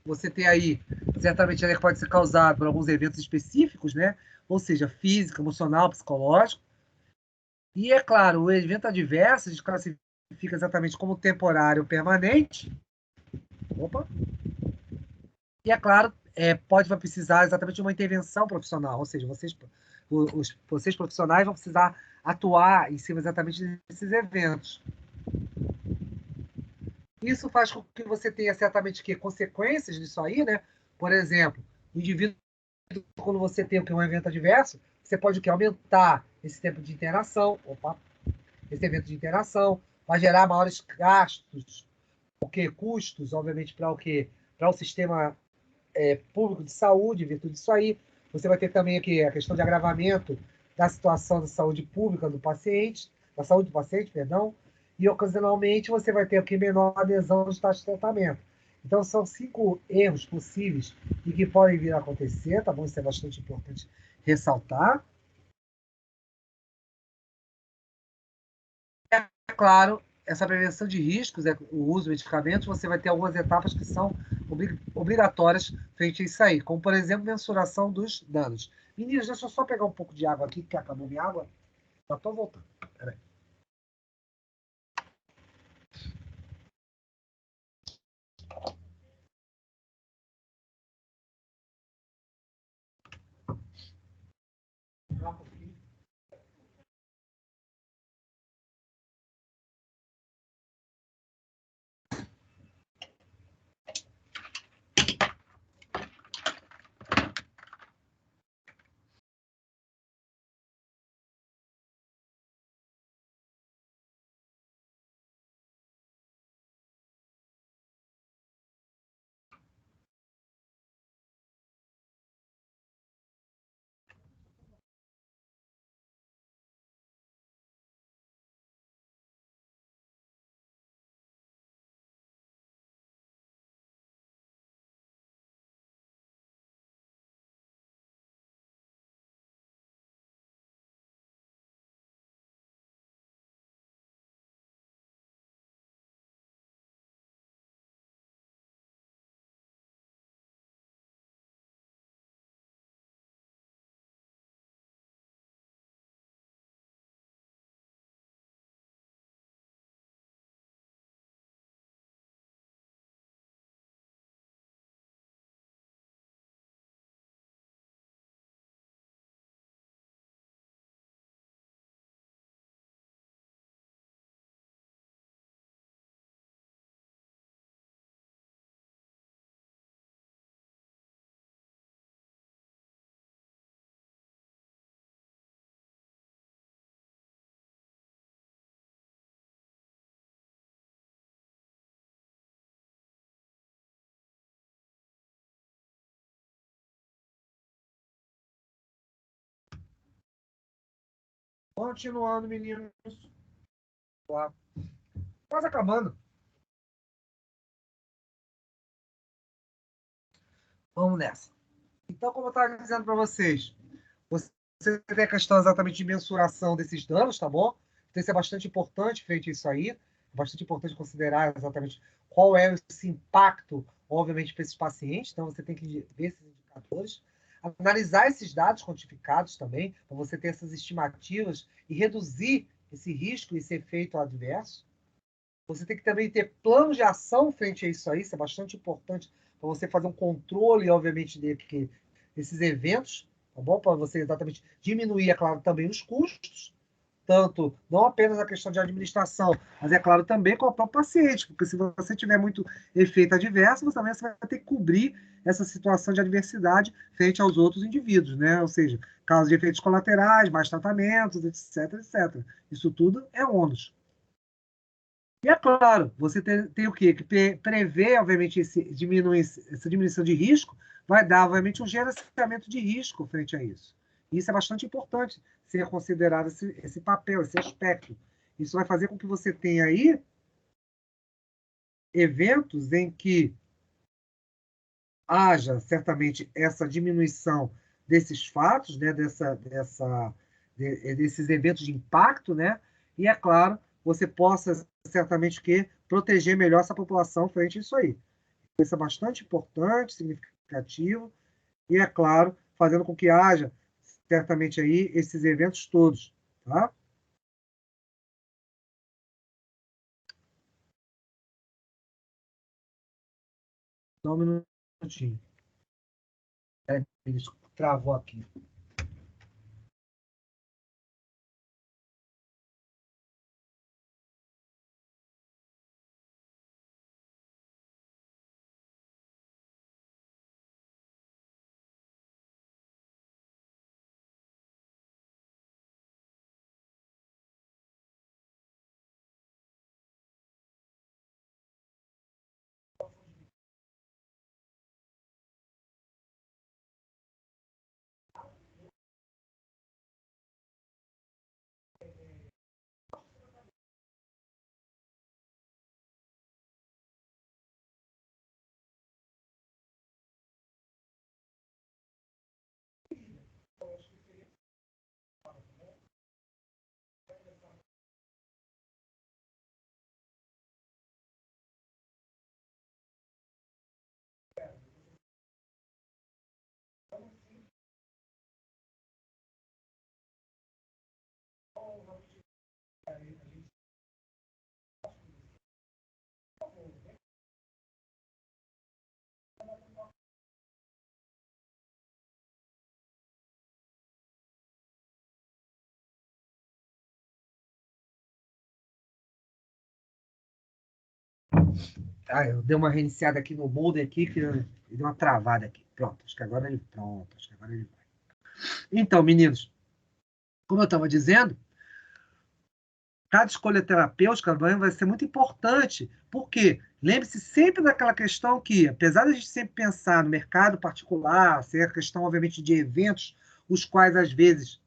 você tem aí, certamente, ele pode ser causado por alguns eventos específicos, né? Ou seja, físico, emocional, psicológico. E, é claro, o evento adverso a gente classifica exatamente como temporário ou permanente. Opa! E, é claro, pode precisar exatamente de uma intervenção profissional, ou seja, vocês profissionais vão precisar atuar em cima exatamente desses eventos. Isso faz com que você tenha certamente consequências disso aí, né? Por exemplo, o indivíduo, quando você tem um evento adverso, você pode aumentar esse tempo de interação, esse evento de interação, vai gerar maiores gastos, custos, obviamente, para o quê? Para o sistema público de saúde, em virtude disso aí. Você vai ter também aqui a questão de agravamento da situação de saúde pública do paciente, da saúde do paciente, perdão, e ocasionalmente você vai ter aqui menor adesão dos taxas de tratamento. Então, são 5 erros possíveis e que podem vir a acontecer, tá bom? Isso é bastante importante ressaltar. É claro, essa prevenção de riscos, o uso de medicamentos, você vai ter algumas etapas que são obrigatórias frente a isso aí, como, por exemplo, mensuração dos danos. Meninas, deixa eu só pegar um pouco de água aqui, que acabou minha água. Já estou voltando. Peraí. Continuando, meninos. Lá. Quase acabando. Vamos nessa. Então, como eu estava dizendo para vocês, você tem a questão exatamente de mensuração desses danos, tá bom? Então, isso é bastante importante frente a isso aí. É bastante importante considerar exatamente qual é esse impacto, obviamente, para esses pacientes. Então, você tem que ver esses indicadores. Analisar esses dados quantificados também, para você ter essas estimativas e reduzir esse risco, esse efeito adverso. Você tem que também ter planos de ação frente a isso aí, isso é bastante importante para você fazer um controle, obviamente, desses eventos, tá bom? Para você exatamente diminuir, é claro, também os custos, tanto não apenas a questão de administração, mas é claro também com o próprio paciente, porque se você tiver muito efeito adverso, você também vai ter que cobrir essa situação de adversidade frente aos outros indivíduos, né? Ou seja, caso de efeitos colaterais, mais tratamentos, etc, etc. Isso tudo é ônus. E é claro, você tem o quê? Que prever, obviamente, essa diminuição de risco vai dar, obviamente, um gerenciamento de risco frente a isso. E isso é bastante importante ser considerado esse papel, esse aspecto. Isso vai fazer com que você tenha aí eventos em que haja, certamente, essa diminuição desses fatos, né, desses eventos de impacto, né? E, é claro, você possa, certamente, proteger melhor essa população frente a isso aí. Isso é bastante importante, significativo, e, é claro, fazendo com que haja, certamente, aí, esses eventos todos, tá? Só um minutinho. Travou aqui. Ah, eu dei uma reiniciada aqui no molde aqui, que deu uma travada aqui. Pronto, acho que agora ele. Pronto, acho que agora ele vai. Então, meninos, como eu estava dizendo, cada escolha terapêutica vai ser muito importante. Por quê? Lembre-se sempre daquela questão que, apesar de a gente sempre pensar no mercado particular, ser a questão, obviamente, de eventos, os quais, às vezes,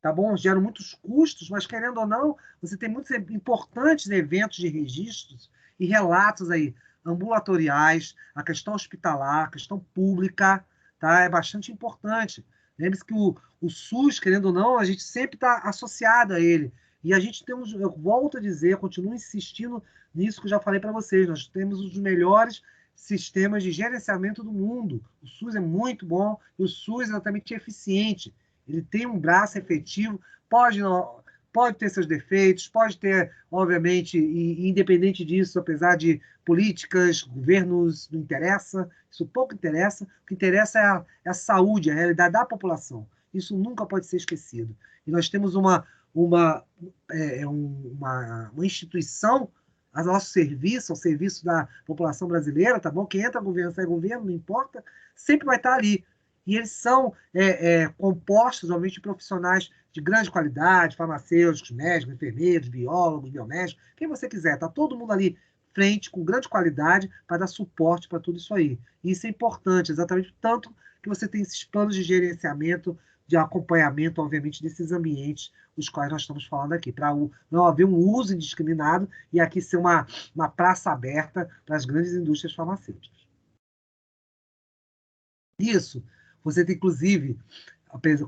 tá bom? Geram muitos custos, mas, querendo ou não, você tem muitos importantes eventos de registros e relatos aí ambulatoriais, a questão hospitalar, a questão pública, tá? É bastante importante. Lembre-se que o SUS, querendo ou não, a gente sempre está associado a ele. E a gente tem eu volto a dizer, continuo insistindo nisso que eu já falei para vocês, nós temos os melhores sistemas de gerenciamento do mundo. O SUS é muito bom e o SUS é exatamente eficiente. Ele tem um braço efetivo, pode ter seus defeitos, pode ter, obviamente, e independente disso, apesar de políticas, governos, não interessa, isso pouco interessa, o que interessa é a saúde, a realidade da população. Isso nunca pode ser esquecido. E nós temos uma instituição a nosso serviço, ao serviço da população brasileira, tá bom? Quem entra governo, sai governo, não importa, sempre vai estar ali. E eles são compostos, obviamente, de profissionais de grande qualidade, farmacêuticos, médicos, enfermeiros, biólogos, biomédicos, quem você quiser. Está todo mundo ali frente, com grande qualidade, para dar suporte para tudo isso aí. E isso é importante, exatamente tanto que você tem esses planos de gerenciamento de acompanhamento, obviamente, desses ambientes os quais nós estamos falando aqui, para não haver um uso indiscriminado e aqui ser uma praça aberta para as grandes indústrias farmacêuticas. Isso, você tem, inclusive,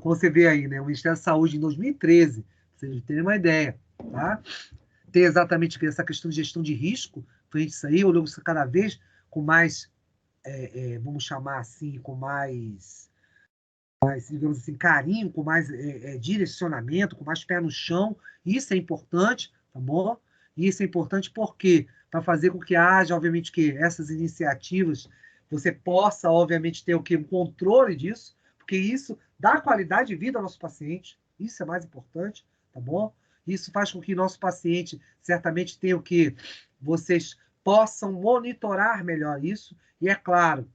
como você vê aí, né, o Ministério da Saúde em 2013, para vocês terem uma ideia, tá? Tem exatamente essa questão de gestão de risco, frente a isso aí, olhou isso cada vez com mais, vamos chamar assim, com mais, digamos assim, carinho, com mais direcionamento, com mais pé no chão. Isso é importante, tá bom? Isso é importante porque para fazer com que haja, obviamente, que essas iniciativas você possa, obviamente, ter o quê? Um controle disso, porque isso dá qualidade de vida ao nosso paciente. Isso é mais importante, tá bom? Isso faz com que nosso paciente certamente tenha o que vocês possam monitorar melhor isso. E é claro,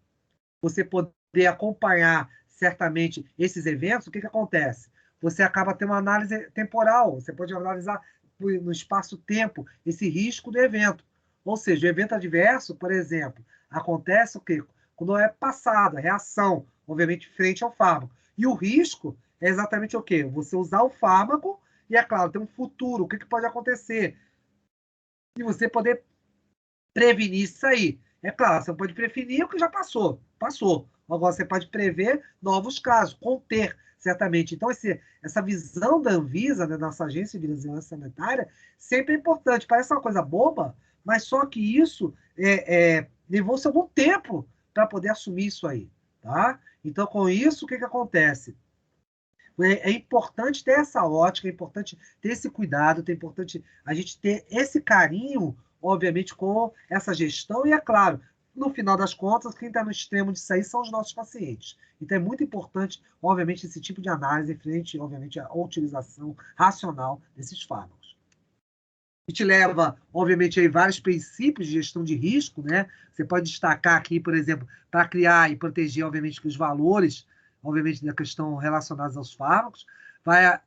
você poder acompanhar certamente esses eventos, o que acontece? Você acaba tendo uma análise temporal, você pode analisar no espaço-tempo esse risco do evento. Ou seja, o evento adverso, por exemplo, acontece o quê? Quando é passado, a reação, obviamente, frente ao fármaco. E o risco é exatamente o quê? Você usar o fármaco e, é claro, tem um futuro, o que pode acontecer? E você poder prevenir isso aí. É claro, você não pode prevenir o que já passou. Passou. Agora você pode prever novos casos, conter, certamente. Então, essa visão da Anvisa, da nossa Agência de Vigilância Sanitária, sempre é importante. Parece uma coisa boba, mas só que isso levou-se algum tempo para poder assumir isso aí. Tá? Então, com isso, o que acontece? É importante ter essa ótica, é importante ter esse cuidado, é importante a gente ter esse carinho, obviamente, com essa gestão, e é claro, no final das contas, quem está no extremo disso aí são os nossos pacientes. Então é muito importante, obviamente, esse tipo de análise frente, obviamente, à utilização racional desses fármacos. A gente leva, obviamente, aí vários princípios de gestão de risco, né? Você pode destacar aqui, por exemplo, para criar e proteger, obviamente, os valores, obviamente, da questão relacionados aos fármacos, vai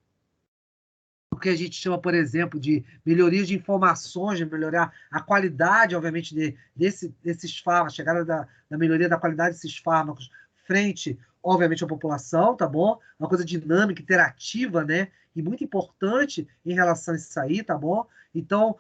o que a gente chama, por exemplo, de melhoria de informações, de melhorar a qualidade, obviamente, desses fármacos, chegada da melhoria da qualidade desses fármacos frente, obviamente, à população, tá bom? Uma coisa dinâmica, interativa, né? E muito importante em relação a isso aí, tá bom? Então,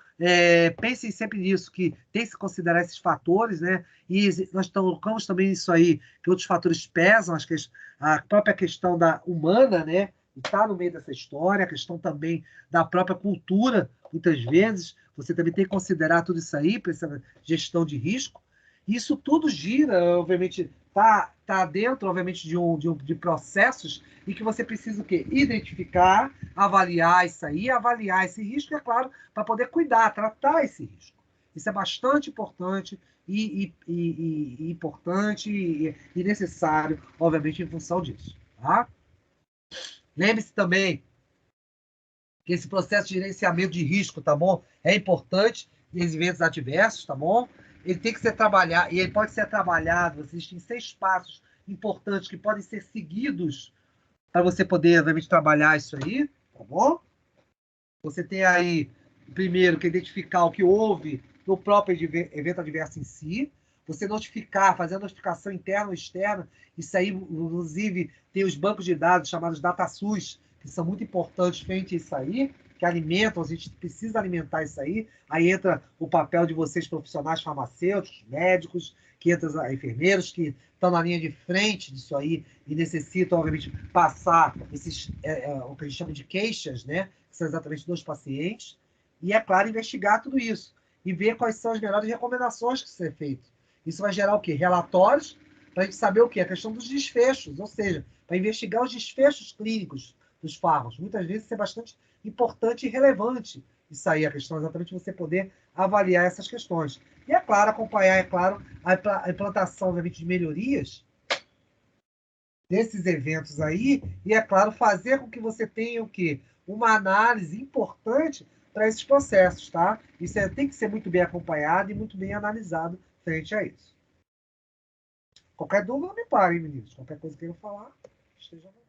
pensem sempre nisso, que tem que se considerar esses fatores, né? E nós colocamos também isso aí, que outros fatores pesam, acho que a própria questão da humana, né? Está no meio dessa história, a questão também da própria cultura, muitas vezes, você também tem que considerar tudo isso aí, para essa gestão de risco. Isso tudo gira, obviamente, tá dentro, obviamente, de processos e que você precisa o quê? Identificar, avaliar isso aí, avaliar esse risco, é claro, para poder cuidar, tratar esse risco. Isso é bastante importante e necessário, obviamente, em função disso. Tá? Lembre-se também que esse processo de gerenciamento de risco, tá bom? É importante em eventos adversos, tá bom? Ele tem que ser trabalhado, e ele pode ser trabalhado, existem 6 passos importantes que podem ser seguidos para você poder, obviamente, trabalhar isso aí, tá bom? Você tem aí, primeiro, que identificar o que houve no próprio evento adverso em si, você notificar, fazer a notificação interna ou externa, isso aí, inclusive, tem os bancos de dados chamados DataSUS, que são muito importantes frente a isso aí, que alimentam, a gente precisa alimentar isso aí. Aí entra o papel de vocês, profissionais farmacêuticos, médicos, que entram os enfermeiros, que estão na linha de frente disso aí e necessitam, obviamente, passar esses, o que a gente chama de queixas, né? Que são exatamente dos pacientes. E, é claro, investigar tudo isso e ver quais são as melhores recomendações que ser feitas. Isso vai gerar o quê? Relatórios para a gente saber o quê? A questão dos desfechos, ou seja, para investigar os desfechos clínicos dos fármacos. Muitas vezes isso é bastante importante e relevante. Isso aí, a questão é exatamente você poder avaliar essas questões. E, é claro, acompanhar, é claro, a implantação, obviamente, de melhorias desses eventos aí, e, é claro, fazer com que você tenha o quê? Uma análise importante para esses processos, tá? Isso tem que ser muito bem acompanhado e muito bem analisado frente a isso. Qualquer dúvida, não me pare, meninos. Qualquer coisa que eu falar, esteja bom.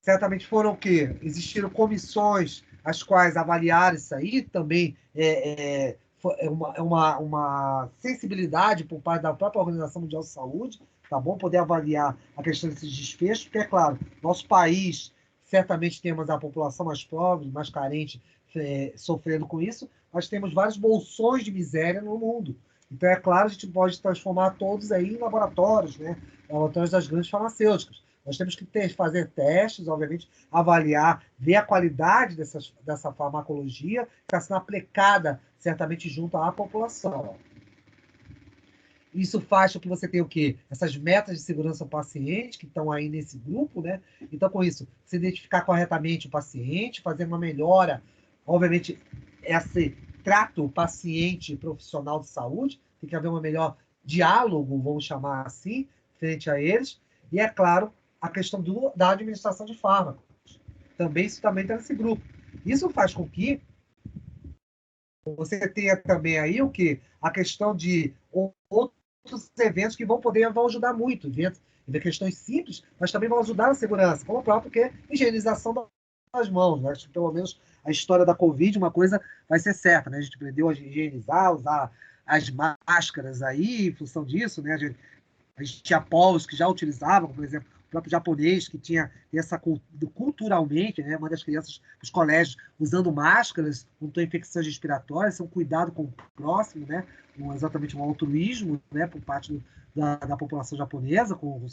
Certamente foram o quê? Existiram comissões as quais avaliaram isso aí, também uma sensibilidade por parte da própria Organização Mundial de Saúde, tá bom? Poder avaliar a questão desses desfechos, porque, é claro, nosso país, certamente temos a população mais pobre, mais carente, sofrendo com isso, mas temos vários bolsões de miséria no mundo. Então, é claro, a gente pode transformar todos aí em laboratórios, né? Laboratórios das grandes farmacêuticas. Nós temos que fazer testes, obviamente, avaliar, ver a qualidade dessa farmacologia que está sendo aplicada, certamente, junto à população. Isso faz com que você tenha o quê? Essas metas de segurança ao paciente, que estão aí nesse grupo, né? Então, com isso, você identificar corretamente o paciente, fazer uma melhora, obviamente, esse trato paciente profissional de saúde, tem que haver um melhor diálogo, vamos chamar assim, frente a eles, e, é claro, a questão da administração de fármacos. Isso também está nesse grupo. Isso faz com que você tenha também aí o quê? A questão de outros eventos que vão ajudar muito, eventos de questões simples, mas também vão ajudar na segurança, como o próprio que higienização das mãos, né? Acho que pelo menos a história da Covid, uma coisa vai ser certa, né? A gente aprendeu a higienizar, usar as máscaras aí, em função disso, né? A gente tinha povos que já utilizavam, por exemplo, o próprio japonês, que tinha essa culturalmente, né, uma das crianças dos colégios usando máscaras contra infecções respiratórias, isso é um cuidado com o próximo, né, exatamente um altruísmo, né, por parte da população japonesa com o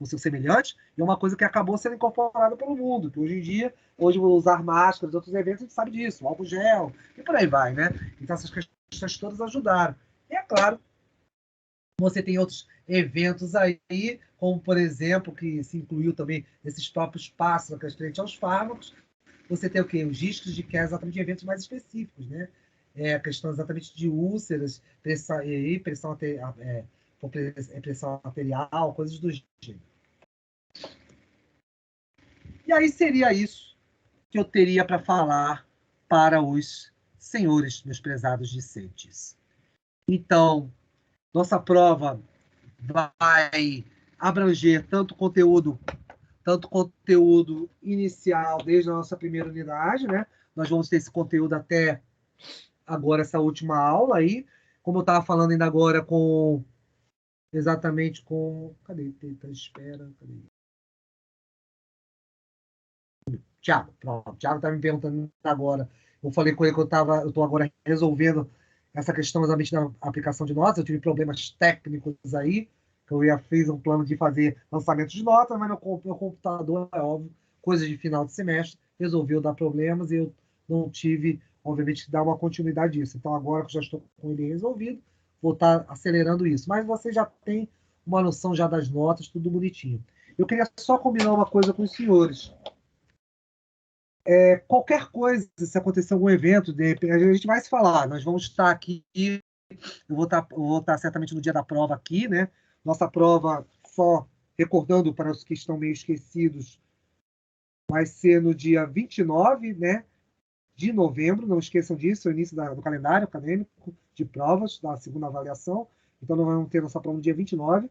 seu semelhante, e é uma coisa que acabou sendo incorporada pelo mundo, que hoje em dia, usar máscaras, outros eventos, a gente sabe disso, álcool gel, e por aí vai, né? Então essas questões todas ajudaram. E é claro, você tem outros eventos aí, como, por exemplo, que se incluiu também esses próprios passos frente aos fármacos. Você tem o quê? Os riscos de queda exatamente de eventos mais específicos, né? A questão exatamente de úlceras, pressão arterial, coisas do gênero. E aí seria isso que eu teria para falar para os senhores, meus prezados discentes. Então, nossa prova vai abranger tanto conteúdo inicial, desde a nossa primeira unidade, né? Nós vamos ter esse conteúdo até agora, essa última aula aí, como eu estava falando ainda agora exatamente com... Cadê? Teta, espera, cadê? Tiago, pronto. Tiago está me perguntando agora. Eu falei com ele que eu estou agora resolvendo essa questão exatamente da aplicação de notas. Eu tive problemas técnicos aí, que eu fiz um plano de fazer lançamento de notas, mas meu computador, é óbvio, coisa de final de semestre, resolveu dar problemas e eu não tive, obviamente, que dar uma continuidade disso. Então, agora que eu já estou com ele resolvido, vou estar acelerando isso. Mas você já tem uma noção já das notas, tudo bonitinho. Eu queria só combinar uma coisa com os senhores. Qualquer coisa, se acontecer algum evento, a gente vai se falar. Nós vamos estar aqui, vou estar certamente no dia da prova aqui, né? Nossa prova, só recordando para os que estão meio esquecidos, vai ser no dia 29, né, de novembro. Não esqueçam disso, é o início do calendário acadêmico de provas, da segunda avaliação. Então, nós vamos ter nossa prova no dia 29.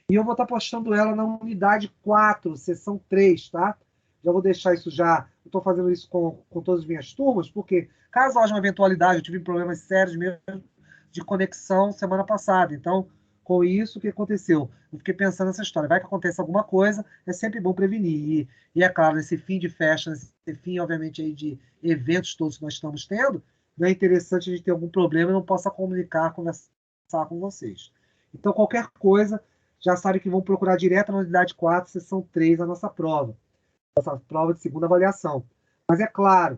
E eu vou estar postando ela na unidade 4, sessão 3, tá? Já vou deixar isso já. Eu estou fazendo isso com todas as minhas turmas, porque caso haja uma eventualidade, eu tive problemas sérios mesmo de conexão semana passada. Então, com isso, o que aconteceu? Eu fiquei pensando nessa história. Vai que aconteça alguma coisa, é sempre bom prevenir. E é claro, nesse fim de festa, nesse fim, obviamente, aí de eventos todos que nós estamos tendo, não é interessante a gente ter algum problema e não possa comunicar, conversar com vocês. Então, qualquer coisa, já sabe que vão procurar direto na unidade 4, sessão 3, a nossa prova. Nossa prova de segunda avaliação. Mas é claro,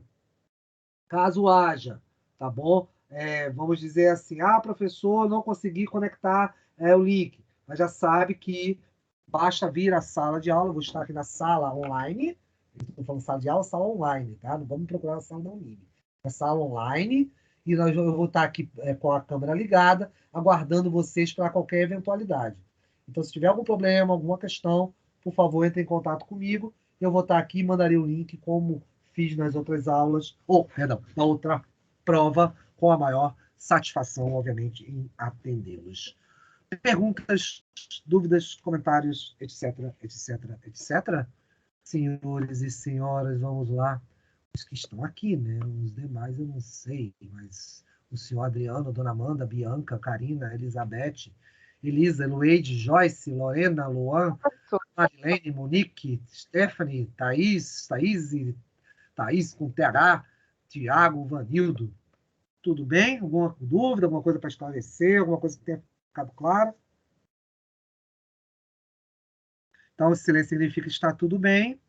caso haja, tá bom? Vamos dizer assim, professor, não consegui conectar o link. Mas já sabe que basta vir à sala de aula, eu vou estar aqui na sala online, estou falando sala de aula, sala online, tá? Não vamos procurar a sala da Unime. É sala online, e eu vou estar aqui com a câmera ligada, aguardando vocês para qualquer eventualidade. Então, se tiver algum problema, alguma questão, por favor, entre em contato comigo. Eu vou estar aqui e mandarei o link como fiz nas outras aulas, na outra prova, com a maior satisfação, obviamente, em atendê-los. Perguntas, dúvidas, comentários, etc, etc, etc. Senhores e senhoras, vamos lá. Os que estão aqui, né? Os demais eu não sei, mas o senhor Adriano, Dona Amanda, Bianca, Karina, Elizabeth, Elisa, Lueide, Joyce, Lorena, Luan, Marilene, Monique, Stephanie, Thaís com TH, Tiago, Vanildo. Tudo bem? Alguma dúvida, alguma coisa para esclarecer, alguma coisa que tenha ficado clara? Então, o silêncio significa que está tudo bem.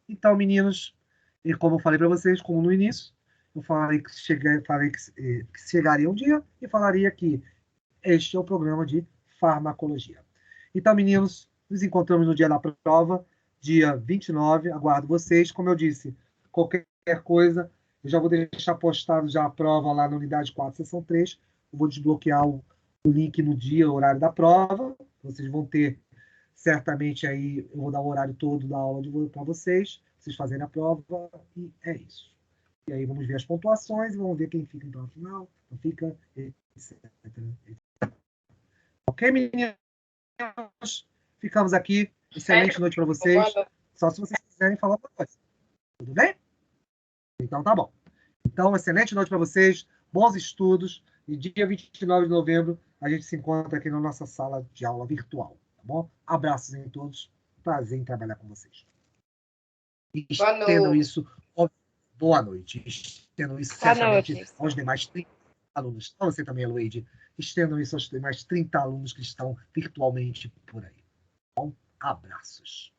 Então, meninos, e como eu falei para vocês, como no início, eu falei que chegaria um dia e falaria que este é o programa de farmacologia. Então, meninos, nos encontramos no dia da prova, dia 29. Aguardo vocês. Como eu disse, qualquer coisa, eu já vou deixar postado já a prova lá na unidade 4, seção 3. Eu vou desbloquear o link no dia, o horário da prova. Vocês vão ter, certamente, aí, eu vou dar o horário todo da aula para vocês fazerem a prova, e é isso. E aí vamos ver as pontuações e vamos ver quem fica então no final, não fica, etc. Ok, meninos? Ficamos aqui. Excelente noite para vocês. Só se vocês quiserem falar alguma coisa. Tudo bem? Então tá bom. Então, excelente noite para vocês. Bons estudos. E dia 29 de novembro a gente se encontra aqui na nossa sala de aula virtual. Tá bom? Abraços em todos. Prazer em trabalhar com vocês. E estendo isso. Boa noite. Estendo isso certamente aos demais 30 alunos. Então, você também, Luíde. Estendam isso aos demais 30 alunos que estão virtualmente por aí. Bom, abraços.